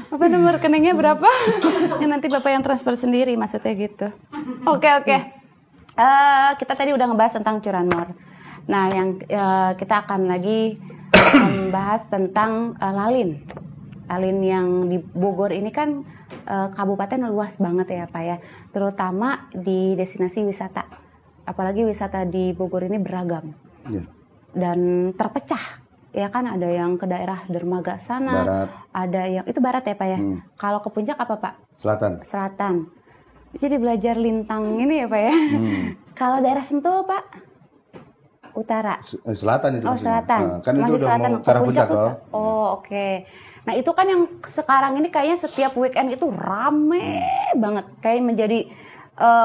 Apa nomor rekeningnya berapa? Ya, nanti Bapak yang transfer sendiri maksudnya gitu. Oke. Kita tadi udah ngebahas tentang curanmor. Nah, yang kita akan lagi membahas tentang Lalin. Lalin yang di Bogor ini kan kabupaten luas banget ya Pak ya. Terutama di destinasi wisata. Apalagi wisata di Bogor ini beragam. Yeah. Dan terpecah. Ya kan ada yang ke daerah Dermaga sana. Barat. Ada yang itu barat ya Pak ya. Kalau ke puncak apa Pak? Selatan. Jadi belajar lintang ini ya Pak ya. Kalau daerah Sentul Pak? Utara. Selatan itu. Oh selatan. Kan masih itu udah selatan. mau ke arah puncak loh. Oke. Nah itu kan yang sekarang ini kayaknya setiap weekend itu rame banget. Kayak menjadi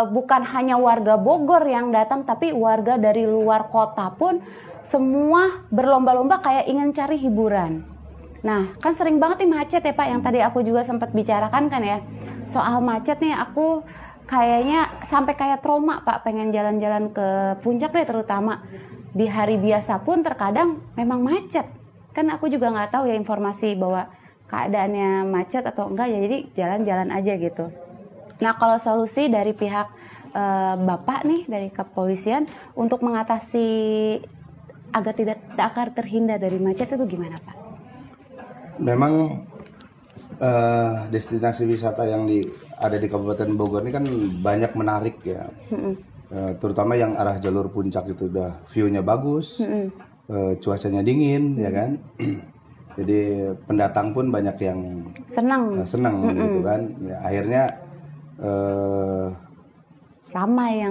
bukan hanya warga Bogor yang datang, tapi warga dari luar kota pun semua berlomba-lomba kayak ingin cari hiburan. Nah kan sering banget nih macet ya Pak, yang tadi aku juga sempat bicarakan kan ya. Soal macet nih aku kayaknya sampai kayak trauma Pak, pengen jalan-jalan ke puncak deh terutama. Di hari biasa pun terkadang memang macet. Kan aku juga nggak tahu ya informasi bahwa keadaannya macet atau enggak ya, jadi jalan-jalan aja gitu. Nah kalau solusi dari pihak Bapak nih dari kepolisian untuk mengatasi agar terhindar dari macet itu gimana Pak? Memang destinasi wisata yang ada di Kabupaten Bogor ini kan banyak menarik ya. Terutama yang arah jalur puncak itu udah view-nya bagus. Cuacanya dingin ya kan, jadi pendatang pun banyak yang senang gitu kan. Ya, akhirnya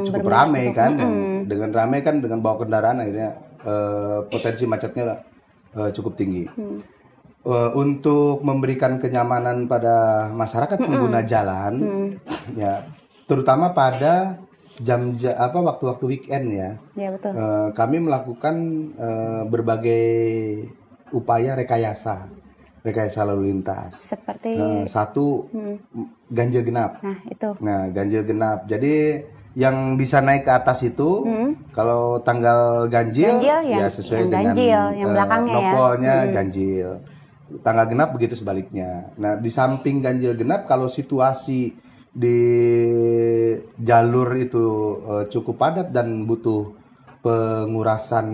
cukup ramai kan, dengan ramai kan dengan bawa kendaraan akhirnya potensi macetnya cukup tinggi. Untuk memberikan kenyamanan pada masyarakat pengguna jalan, ya, terutama pada waktu-waktu weekend ya. Ya betul. Kami melakukan berbagai upaya rekayasa lalu lintas. Seperti satu, ganjil genap. nah itu. Nah, ganjil genap. Jadi yang bisa naik ke atas itu kalau tanggal ganjil ya sesuai dengan ganjil, yang belakangnya nopolnya ganjil. Tanggal genap begitu sebaliknya. Nah, di samping ganjil genap, kalau situasi di jalur itu cukup padat dan butuh pengurasan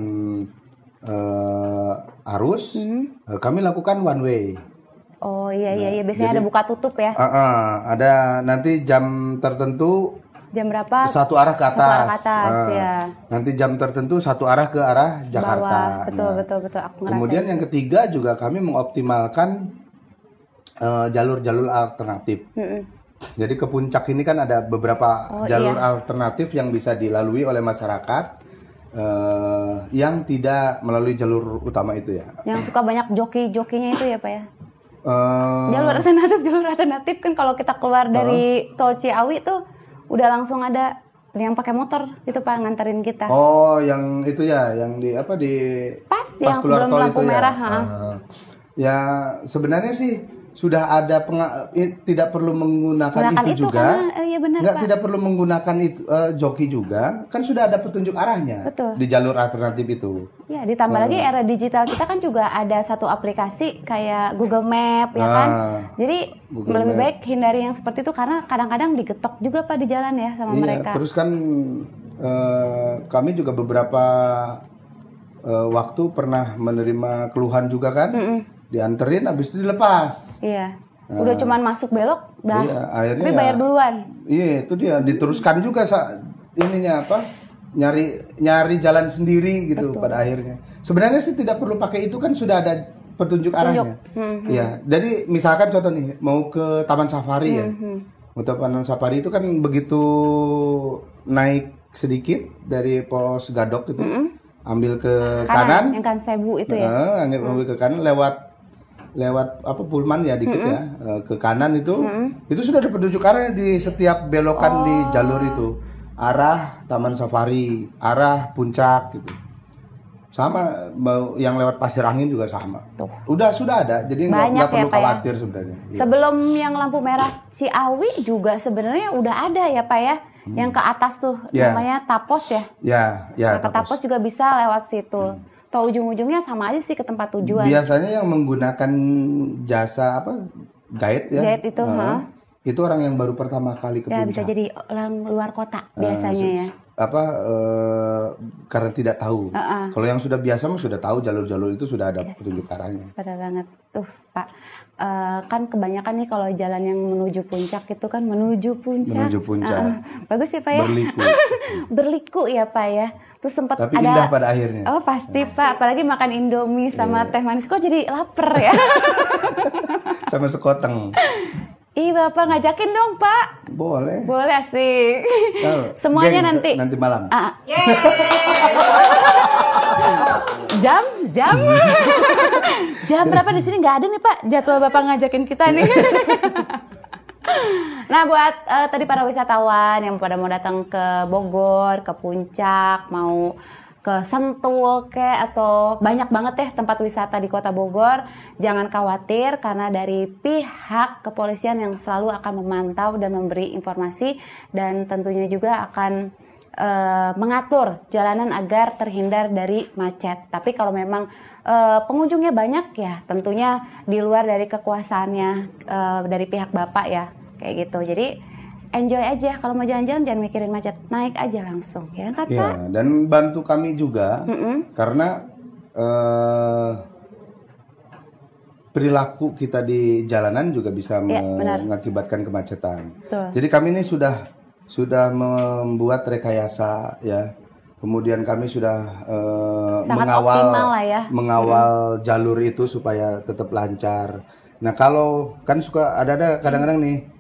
arus, kami lakukan one way. Oh iya, biasanya ada buka tutup ya. Ada nanti jam tertentu. Jam berapa? Satu arah ke atas. Satu arah ke atas, ya. Nanti jam tertentu satu arah ke arah Jakarta. Bawah. Betul. Aku Kemudian yang ketiga juga kami mengoptimalkan jalur-jalur alternatif. Jadi ke puncak ini kan ada beberapa jalur alternatif yang bisa dilalui oleh masyarakat yang tidak melalui jalur utama itu ya. Yang suka banyak joki-jokinya itu ya Pak ya? Jalur alternatif kan kalau kita keluar dari tol Ciawi tuh udah langsung ada yang pakai motor itu Pak nganterin kita. Oh, yang itu ya, yang di pas yang keluar sebelum tol lampu itu merah. Ya sebenarnya sih sudah ada tidak perlu menggunakan itu juga. Tidak perlu menggunakan itu joki juga, kan sudah ada petunjuk arahnya. Betul. Di jalur alternatif itu. Ya, ditambah lagi era digital kita kan juga ada satu aplikasi kayak Google Map ya kan. Jadi lebih baik hindari yang seperti itu karena kadang-kadang digetok juga Pak di jalan ya sama mereka. Terus kan kami juga beberapa waktu pernah menerima keluhan juga kan. Dianterin habis itu dilepas. Iya. Udah cuman masuk belok dah. Iya, akhirnya tapi bayar duluan. Iya, itu dia diteruskan juga ininya nyari jalan sendiri gitu. Betul. Pada akhirnya. Sebenarnya sih tidak perlu pakai itu kan sudah ada petunjuk arahnya. Iya. Jadi misalkan contoh nih mau ke Taman Safari ya. Mau ke Taman Safari itu kan begitu naik sedikit dari pos Gadok itu. Ambil ke kanan. Yang kan Sebu itu ya. Ambil ke kanan lewat Pullman ya dikit ya ke kanan itu sudah ada petunjuk arah di setiap belokan di jalur itu, arah Taman Safari, arah puncak gitu, sama yang lewat Pasir Angin juga sama. Sudah ada, jadi nggak perlu khawatir ya, sebenarnya. Sebelum yang lampu merah Ciawi juga sebenarnya udah ada ya Pak ya, yang ke atas tuh namanya Tapos ya. Ya. Ke Tapos juga bisa lewat situ. Atau ujung-ujungnya sama aja sih ke tempat tujuan. Biasanya yang menggunakan jasa guide ya. Guide itu, itu orang yang baru pertama kali ke puncak. Ya bisa jadi orang luar kota biasanya ya. Karena tidak tahu. Kalau yang sudah biasa mah sudah tahu jalur-jalur itu sudah ada petunjuk arahnya. Benar banget tuh Pak. Kan kebanyakan nih kalau jalan yang menuju puncak itu kan menuju puncak. Bagus ya Pak ya. Berliku ya Pak ya. Terus sempat tapi ada indah pada akhirnya. Oh pasti Pak, apalagi makan Indomie sama teh manis kok jadi lapar ya. Sama sekoteng. Ih Bapak ngajakin dong Pak. Boleh asik. Semuanya nanti malam. Jam berapa di sini nggak ada nih Pak jadwal Bapak ngajakin kita nih. Nah buat tadi para wisatawan yang pada mau datang ke Bogor, ke Puncak, mau ke Sentul atau banyak banget deh tempat wisata di Kota Bogor, jangan khawatir karena dari pihak kepolisian yang selalu akan memantau dan memberi informasi dan tentunya juga akan mengatur jalanan agar terhindar dari macet. Tapi kalau memang pengunjungnya banyak ya tentunya di luar dari kekuasaannya dari pihak Bapak ya kayak gitu. Jadi enjoy aja kalau mau jalan-jalan jangan mikirin macet, naik aja langsung ya kan Pak? Ya, dan bantu kami juga karena perilaku kita di jalanan juga bisa mengakibatkan kemacetan. Betul. Jadi kami ini sudah membuat rekayasa ya. Kemudian kami sudah mengawal jalur itu supaya tetap lancar. Nah kalau kan suka ada kadang-kadang nih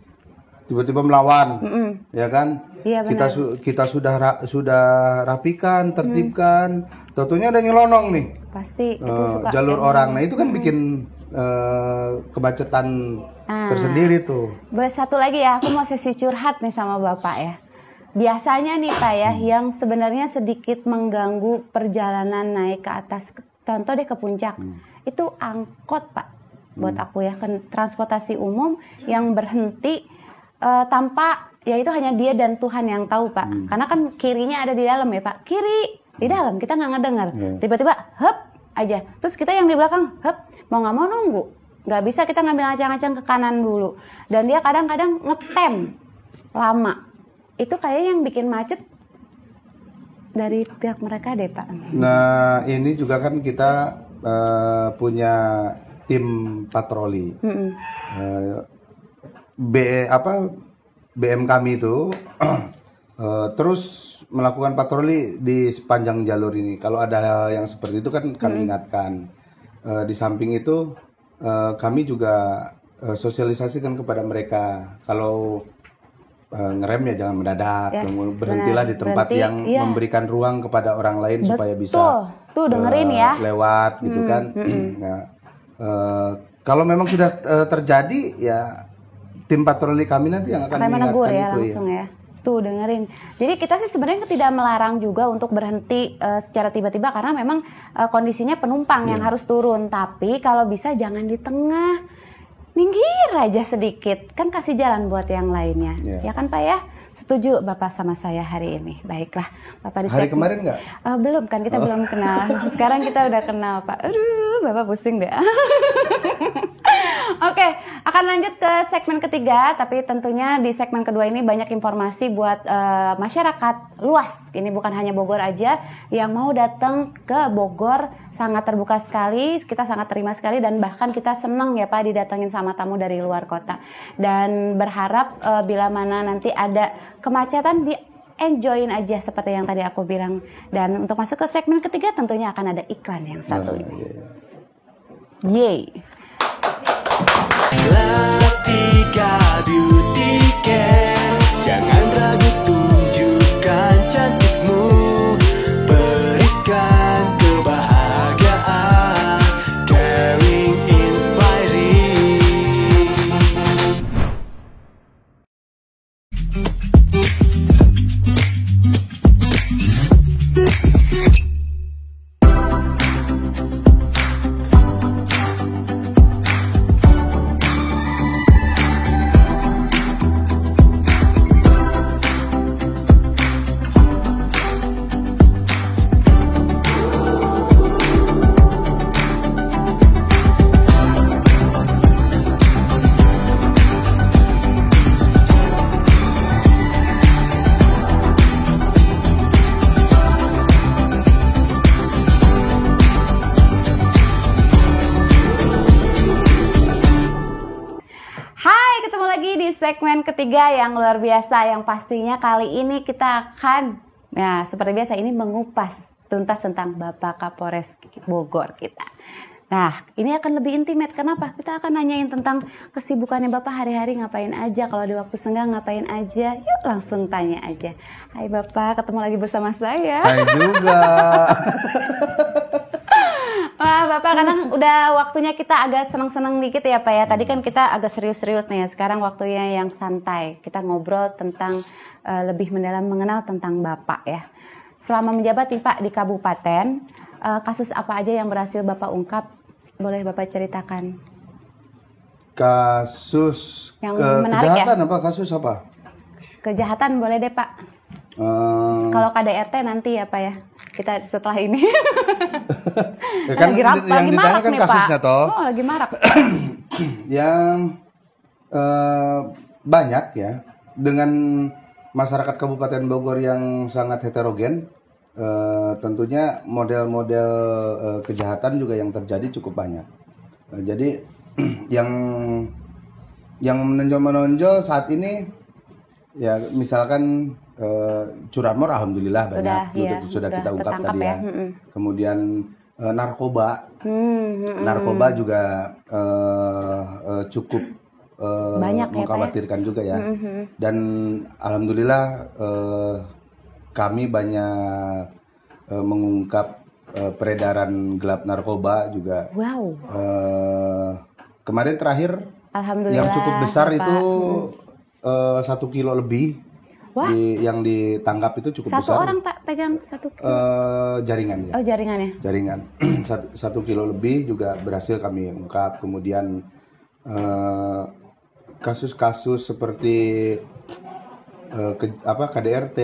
tiba-tiba melawan, ya kan? Iya, kita sudah rapikan, tertibkan, tentunya ada nyelonong nih. Pasti itu suka jalur orang. Nah itu kan bikin kemacetan tersendiri tuh. Satu lagi ya, aku mau sesi curhat nih sama Bapak ya. Biasanya nih Pak ya, yang sebenarnya sedikit mengganggu perjalanan naik ke atas, contoh deh ke puncak, itu angkot Pak. Buat aku ya, transportasi umum yang berhenti tanpa, ya itu hanya dia dan Tuhan yang tahu Pak. Karena kan kirinya ada di dalam ya Pak, kiri di dalam kita nggak ngedengar. Tiba-tiba hep aja, terus kita yang di belakang hep mau nggak mau nunggu, nggak bisa kita ngambil acang-acang ke kanan dulu, dan dia kadang-kadang ngetem lama. Itu kayaknya yang bikin macet dari pihak mereka deh Pak. Nah ini juga kan kita punya tim patroli. BM kami itu terus melakukan patroli di sepanjang jalur ini. Kalau ada hal yang seperti itu kan kami ingatkan. Di samping itu kami juga sosialisasikan kepada mereka kalau ngerem ya jangan mendadak, berhentilah di tempat yang memberikan ruang kepada orang lain supaya bisa dengerin ya lewat gitu kan. Nah, kalau memang sudah terjadi ya tim patroli kami nanti yang akan menegur ya itu langsung ya. Tuh dengerin. Jadi kita sih sebenarnya tidak melarang juga untuk berhenti secara tiba-tiba karena memang kondisinya penumpang yang harus turun. Tapi kalau bisa jangan di tengah, minggir aja sedikit. Kan kasih jalan buat yang lainnya. Ya kan Pak ya? Setuju Bapak sama saya hari ini. Baiklah, Bapak di hari kemarin nggak? Belum kan, kita belum kenal. Sekarang kita udah kenal Pak. Aduh, Bapak pusing deh. Oke, akan lanjut ke segmen ketiga, tapi tentunya di segmen kedua ini banyak informasi buat masyarakat luas. Ini bukan hanya Bogor aja yang mau datang ke Bogor, sangat terbuka sekali, kita sangat terima sekali dan bahkan kita senang ya Pak didatengin sama tamu dari luar kota. Dan berharap bila mana nanti ada kemacetan enjoyin aja seperti yang tadi aku bilang. Dan untuk masuk ke segmen ketiga tentunya akan ada iklan yang satu ini. Yeay. Latika Beauty Care, jangan ragu tunjukkan cantikmu, berikan kebahagiaan, caring, inspiring. Segmen ketiga yang luar biasa, yang pastinya kali ini kita akan, ya seperti biasa ini mengupas tuntas tentang Bapak Kapolres Bogor kita. Nah ini akan lebih intimate, kenapa? Kita akan nanyain tentang kesibukannya Bapak hari-hari ngapain aja, kalau ada waktu senggang ngapain aja, yuk langsung tanya aja. Hai Bapak, ketemu lagi bersama saya. Hai juga. Wah Bapak, kadang udah waktunya kita agak senang-senang dikit ya Pak ya. Tadi kan kita agak serius-serius nih ya. Sekarang waktunya yang santai. Kita ngobrol tentang lebih mendalam mengenal tentang Bapak ya. Selama menjabat nih Pak di kabupaten, kasus apa aja yang berhasil Bapak ungkap? Boleh Bapak ceritakan? Kasus yang menarik kejahatan ya? Apa? Kasus apa? Kejahatan boleh deh Pak. Kalau KDRT nanti ya Pak ya. Kita setelah ini. Ya kan lagi marak kan nih kasusnya Pak. toh. Oh lagi marak. Yang banyak ya, dengan masyarakat Kabupaten Bogor yang sangat heterogen, tentunya model-model kejahatan juga yang terjadi cukup banyak. Jadi yang menonjol saat ini ya misalkan curanmor alhamdulillah banyak sudah kita ungkap tadi ya. Kemudian narkoba juga cukup banyak mengkhawatirkan juga ya. Dan alhamdulillah kami banyak mengungkap peredaran gelap narkoba juga. Wow. Kemarin terakhir Alhamdulillah. yang cukup besar Bapak. itu 1 kilo lebih. Wah. Yang ditangkap itu cukup Satu besar. orang Pak pegang 1 kilo. Jaringan ya. Oh jaringannya. Jaringan 1 kilo lebih juga berhasil kami ungkap. Kemudian kasus-kasus seperti KDRT,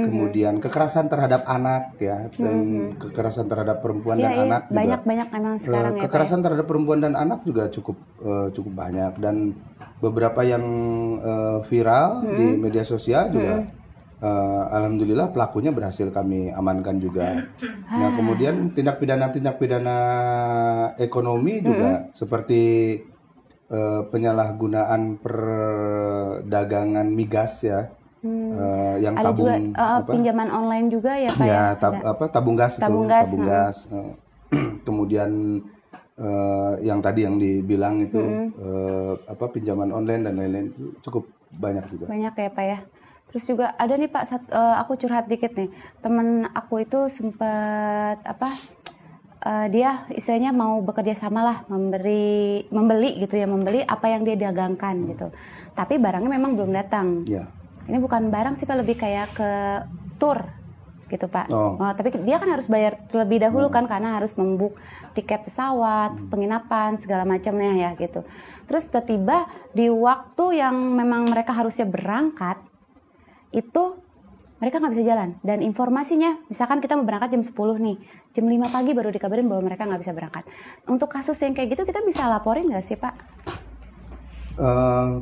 kemudian kekerasan terhadap anak ya, dan kekerasan terhadap perempuan dan anak juga. Banyak emang sekarang ya. Kekerasan terhadap perempuan dan anak juga cukup banyak, dan beberapa yang viral di media sosial juga. Alhamdulillah pelakunya berhasil kami amankan juga. Nah kemudian tindak pidana ekonomi juga seperti penyalahgunaan perdagangan migas ya, yang Ada tabung juga pinjaman online juga ya Pak ya, ya. tabung gas Tabung itu, gas, tabung gas. Kemudian yang tadi yang dibilang itu pinjaman online dan lain-lain itu cukup banyak juga. Banyak ya Pak ya. Terus juga ada nih Pak, aku curhat dikit nih. Temen aku itu sempat dia istilahnya mau bekerja sama lah, membeli gitu ya, membeli apa yang dia dagangkan gitu. Tapi barangnya memang belum datang. Ya. Ini bukan barang sih Pak, lebih kayak ke tour gitu Pak. Tapi dia kan harus bayar terlebih dahulu kan, karena harus membuk tiket pesawat, penginapan segala macamnya ya gitu. Terus tiba-tiba di waktu yang memang mereka harusnya berangkat itu mereka nggak bisa jalan, dan informasinya misalkan kita mau berangkat jam 10 nih, jam 5 pagi baru dikabarin bahwa mereka nggak bisa berangkat. Untuk kasus yang kayak gitu kita bisa laporin nggak sih Pak?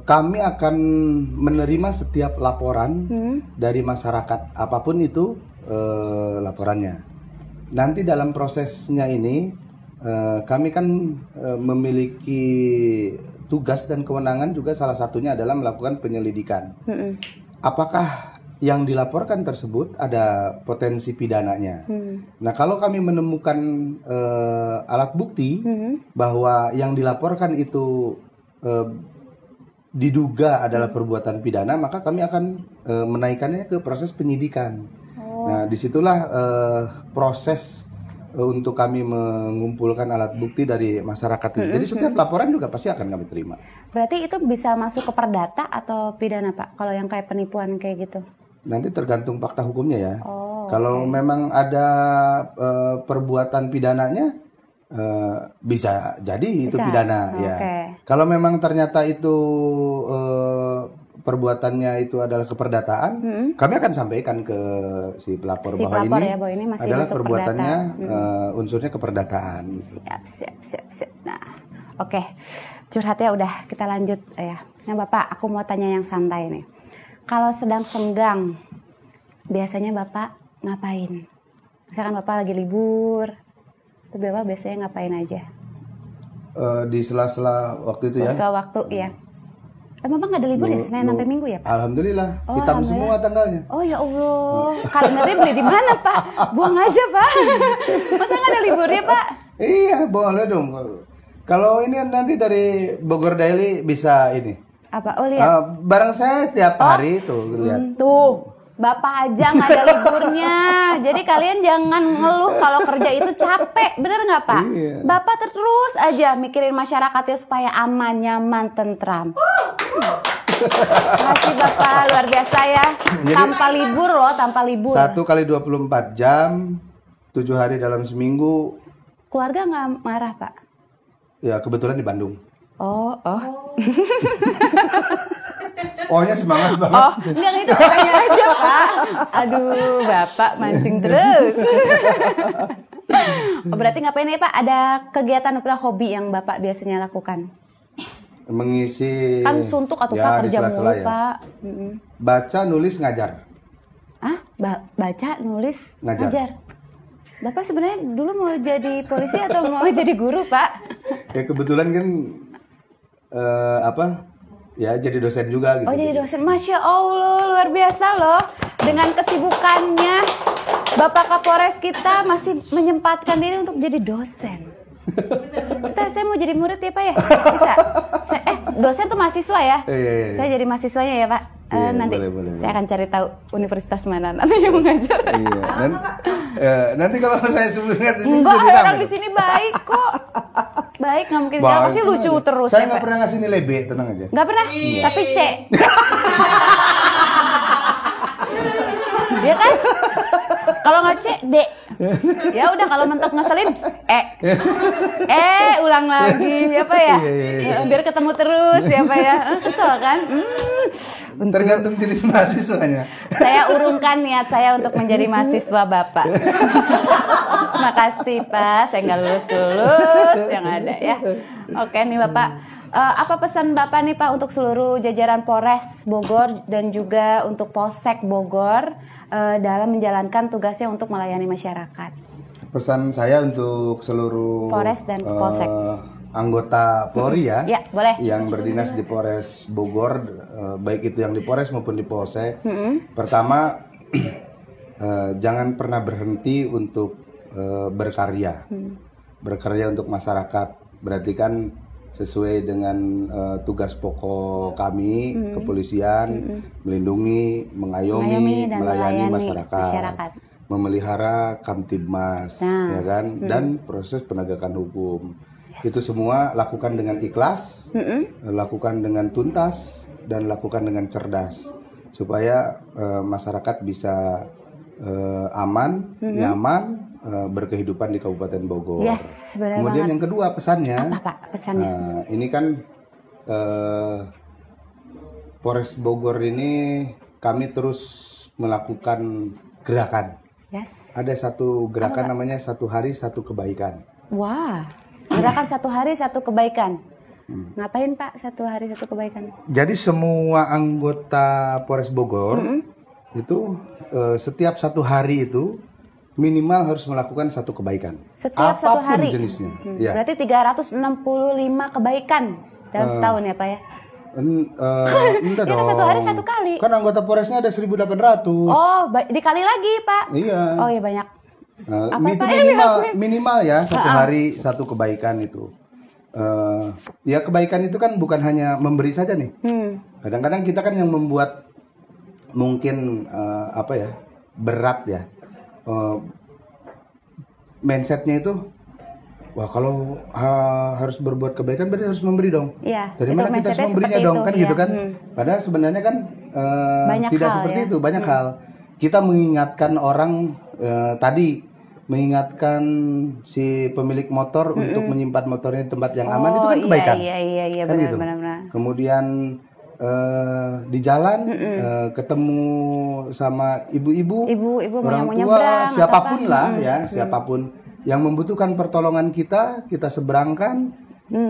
Kami akan menerima setiap laporan dari masyarakat apapun itu laporannya. Nanti dalam prosesnya ini kami kan memiliki tugas dan kewenangan juga, salah satunya adalah melakukan penyelidikan. Apakah yang dilaporkan tersebut ada potensi pidananya? Nah, kalau kami menemukan alat bukti bahwa yang dilaporkan itu diduga adalah perbuatan pidana, maka kami akan menaikkannya ke proses penyidikan. Nah, disitulah proses untuk kami mengumpulkan alat bukti dari masyarakat itu. Jadi setiap laporan juga pasti akan kami terima. Berarti itu bisa masuk ke perdata atau pidana Pak? Kalau yang kayak penipuan kayak gitu? Nanti tergantung fakta hukumnya ya. Kalau memang ada perbuatan pidananya, bisa jadi itu pidana ya. Kalau memang ternyata itu perbuatannya itu adalah keperdataan, kami akan sampaikan ke si pelapor bahwa ini masih adalah perbuatannya unsurnya keperdataan. Siap. Nah, oke. Curhatnya udah, kita lanjut ya. Nah Bapak, aku mau tanya yang santai nih. Kalau sedang senggang, biasanya Bapak ngapain? Misalkan Bapak lagi libur, itu Bapak biasanya ngapain aja? Di sela-sela waktu itu ya? Sela waktu, iya. Bapak nggak ada libur ya, Senin sampai Minggu ya Pak? Alhamdulillah, hitam semua tanggalnya. Oh ya Allah, kalendernya beli di mana Pak? Buang aja Pak. Masa nggak ada liburnya Pak? Iya, boleh dong. Kalau ini nanti dari Bogor Daily bisa ini. Apa? Oh lihat. Barang saya tiap hari tuh lihat. Tuh, Bapak aja nggak ada liburnya. Jadi kalian jangan ngeluh kalau kerja itu capek, bener nggak Pak? Iya. Bapak terus aja mikirin masyarakatnya supaya aman, nyaman, tentram. Makasih Bapak, luar biasa ya. Jadi, tanpa libur loh, tanpa libur. 1 kali 24 jam, 7 hari dalam seminggu. Keluarga nggak marah Pak? Ya kebetulan di Bandung. Oh. Ohnya semangat banget. Oh, enggak itu orangnya aja Pak. Aduh, Bapak mancing terus. Berarti ngapain ya Pak? Ada kegiatan atau hobi yang Bapak biasanya lakukan? Mengisi. Kan suntuk atau ya, Pak kerja mulu ya. Pak. Baca, nulis, ngajar. Baca, nulis, Ngajar. Bapak sebenarnya dulu mau jadi polisi atau mau jadi guru Pak? Ya kebetulan kan ya jadi dosen juga gitu. Oh jadi dosen, Masya Allah luar biasa loh. Dengan kesibukannya Bapak Kapolres kita masih menyempatkan diri untuk jadi dosen. Saya mau jadi murid ya Pak ya? Bisa? Dosen tuh mahasiswa ya? Iya. Saya jadi mahasiswanya ya Pak? Iya, Nanti boleh. saya akan cari tahu universitas mana nanti yang mengajar. Iya. Nanti kalau saya sebutkan di sini Enggak, jadi rame orang di dong. sini baik kok. Baik, nggak mungkin Baik, enggak, pasti tenang lucu aja. terus Saya ya, nggak Pak. pernah ngasih nilai B, tenang aja. Nggak pernah, tapi C. Iya kan? Kalau nggak C, D. Ya udah kalau mentok ngeselin, ulang lagi, apa ya? Biar ketemu terus, ya Pak ya. Kesel kan? Tergantung jenis mahasiswanya. Saya urungkan niat saya untuk menjadi mahasiswa Bapak. Makasih Pak, saya nggak lulus yang ada ya. Oke nih Bapak, apa pesan Bapak nih Pak untuk seluruh jajaran Polres Bogor dan juga untuk Polsek Bogor dalam menjalankan tugasnya untuk melayani masyarakat? Pesan saya untuk seluruh Polres dan Polsek. Anggota Polri ya, boleh. yang berdinas di Polres Bogor, baik itu yang di Polres maupun di Polsek. Pertama, jangan pernah berhenti untuk berkarya, berkarya untuk masyarakat. Berarti kan sesuai dengan tugas pokok kami, kepolisian, melindungi, mengayomi, dan melayani melayani masyarakat, memelihara Kamtibmas, ya kan, dan proses penegakan hukum. Itu semua lakukan dengan ikhlas, lakukan dengan tuntas, dan lakukan dengan cerdas, supaya masyarakat bisa aman, nyaman, berkehidupan di Kabupaten Bogor. Yes, benar Kemudian banget. yang kedua pesannya, Apa Pak pesannya? ini kan Polres Bogor ini kami terus melakukan gerakan. Yes. Ada satu gerakan namanya satu hari satu kebaikan. Wah, gerakan satu hari satu kebaikan. Ngapain Pak satu hari satu kebaikan? Jadi semua anggota Polres Bogor itu setiap satu hari itu minimal harus melakukan satu kebaikan. Setiap satu apapun hari. jenisnya. Ya. Berarti 365 kebaikan dalam setahun ya Pak ya? Enggak Ya kan dong. satu hari satu kali. Kan anggota Polresnya ada 1.800. Oh, dikali lagi Pak? Iya. Oh iya banyak. Apa, Itu Pak? minimal ya satu hari satu kebaikan itu. Ya kebaikan itu kan bukan hanya memberi saja nih. Kadang-kadang kita kan yang membuat mungkin apa ya berat ya. Mindsetnya itu, wah kalau harus berbuat kebaikan berarti harus memberi dong. Iya, Dari itu mana kita harus mindsetnya memberinya seperti dong itu, kan iya. gitu kan? Padahal sebenarnya kan Banyak tidak hal, seperti ya. itu, banyak hal. Kita mengingatkan orang tadi mengingatkan si pemilik motor untuk menyimpan motornya di tempat yang aman itu kan kebaikan. Iya, Kan benar, gitu. benar. Kemudian di jalan ketemu sama ibu-ibu, Ibu-ibu orang yang mau tua, nyebrang atau siapapun apa. lah ya, siapapun yang membutuhkan pertolongan kita seberangkan,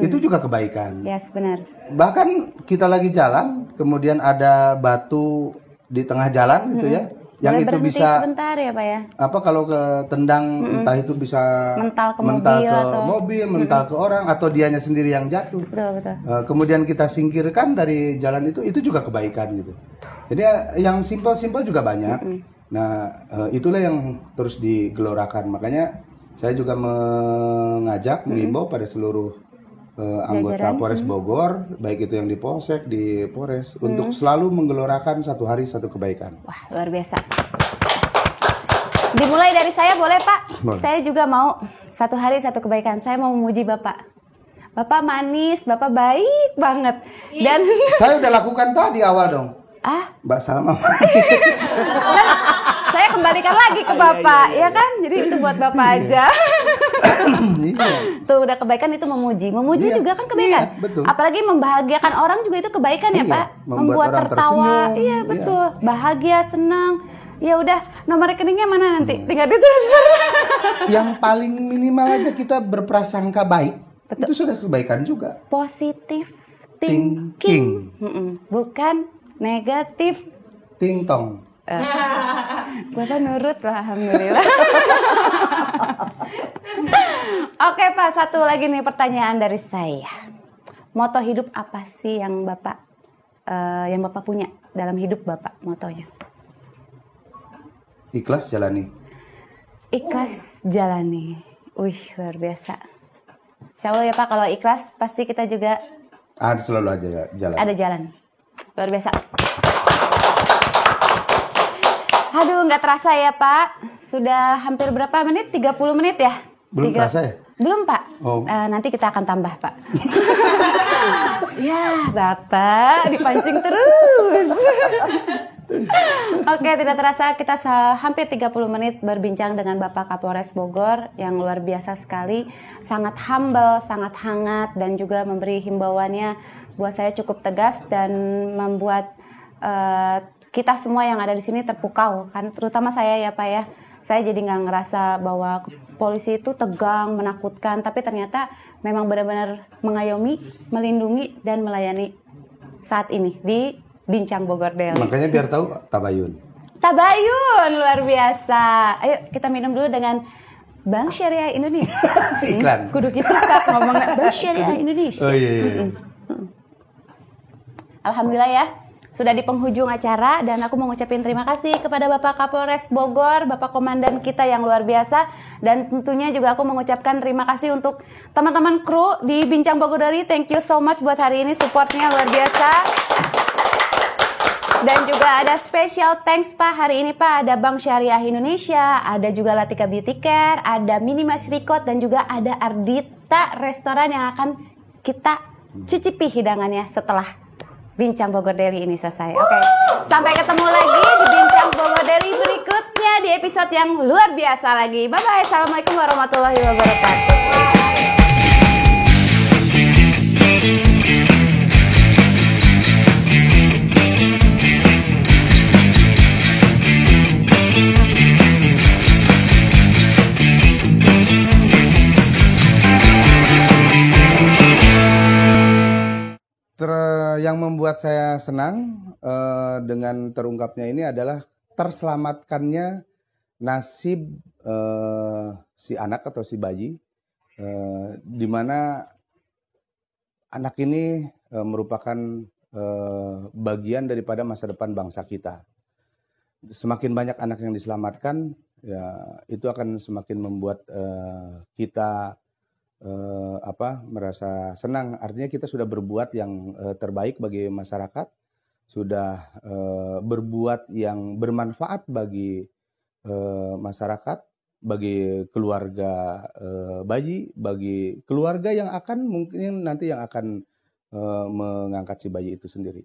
itu juga kebaikan. Yes, benar. Bahkan kita lagi jalan, kemudian ada batu di tengah jalan gitu ya, yang Boleh itu berhenti bisa sebentar ya Pak ya? apa kalau ke tendang entah itu bisa Mental ke mobil atau- mobil, mental ke orang atau dianya sendiri yang jatuh. Betul. Kemudian kita singkirkan dari jalan itu juga kebaikan gitu. Jadi yang simpel-simpel juga banyak. Nah itulah yang terus digelorakan. Makanya saya juga mengajak, mengimbau pada seluruh anggota Jajaran. Polres Bogor, baik itu yang di Polsek, di Polres, untuk selalu menggelorakan satu hari satu kebaikan. Wah, luar biasa. Dimulai dari saya boleh Pak? Boleh. Saya juga mau satu hari satu kebaikan. Saya mau memuji Bapak. Bapak manis, Bapak baik banget. Dan Saya udah lakukan tadi awal dong. Mbak Salma. saya kembalikan lagi ke Bapak, ya kan? Jadi itu buat Bapak aja. Iya. Tuh udah kebaikan itu memuji. Memuji Iya, juga kan kebaikan. iya, betul. Apalagi membahagiakan orang juga itu kebaikan ya, Iya, Pak. membuat orang tertawa. tersenyum, Iya, iya. betul. Bahagia, senang. Ya udah, nomor rekeningnya mana nanti? Tinggal ditransfer. Yang paling minimal aja kita berprasangka baik, itu sudah kebaikan juga. Positif Thinking. thinking. Bukan negatif. Ting tong. Bapak nurut lah, alhamdulillah. Oke Pak, satu lagi nih pertanyaan dari saya. Moto hidup apa sih yang Bapak punya dalam hidup Bapak, motonya? Ikhlas jalani. Ikhlas jalani. Wih, luar biasa. Insya Allah ya Pak, kalau ikhlas pasti kita juga Selalu aja jalan. ada jalan. Luar biasa. Aduh, nggak terasa ya Pak. Sudah hampir berapa menit? 30 menit ya? Belum terasa ya? Belum Pak. Oh. Nanti kita akan tambah Pak. Ya Bapak dipancing terus. Oke, tidak terasa kita hampir 30 menit berbincang dengan Bapak Kapolres Bogor yang luar biasa sekali. Sangat humble, sangat hangat dan juga memberi himbauannya buat saya cukup tegas dan membuat kita semua yang ada di sini terpukau kan, terutama saya ya Pak ya. Saya jadi nggak ngerasa bahwa polisi itu tegang, menakutkan, tapi ternyata memang benar-benar mengayomi, melindungi dan melayani saat ini di Bincang Bogor Daily. Makanya biar tahu tabayun. Tabayun luar biasa. Ayo kita minum dulu dengan Bank Syariah Indonesia. Iklan. Kudu gitu Kak ngomongnya Bank Syariah Indonesia. Oh iya. Alhamdulillah ya, sudah di penghujung acara dan aku mau ngucapin terima kasih kepada Bapak Kapolres Bogor, Bapak Komandan kita yang luar biasa, dan tentunya juga aku mengucapkan terima kasih untuk teman-teman kru di Bincang Bogor Daily. Thank you so much buat hari ini, supportnya luar biasa. Dan juga ada special thanks Pak, hari ini Pak ada Bank Syariah Indonesia, ada juga Latika Beauty Care, ada Minimas Record, dan juga ada Ardita Restoran yang akan kita cicipi hidangannya setelah Bincang Bogor Daily ini selesai. Oke, sampai ketemu lagi di Bincang Bogor Daily berikutnya di episode yang luar biasa lagi. Bye-bye, assalamualaikum warahmatullahi wabarakatuh. Yang membuat saya senang dengan terungkapnya ini adalah terselamatkannya nasib si anak atau si bayi, di mana anak ini merupakan bagian daripada masa depan bangsa kita. Semakin banyak anak yang diselamatkan, ya itu akan semakin membuat kita merasa senang. Artinya kita sudah berbuat yang terbaik bagi masyarakat, sudah berbuat yang bermanfaat bagi masyarakat, bagi keluarga bayi, bagi keluarga yang akan mungkin nanti yang akan mengangkat si bayi itu sendiri.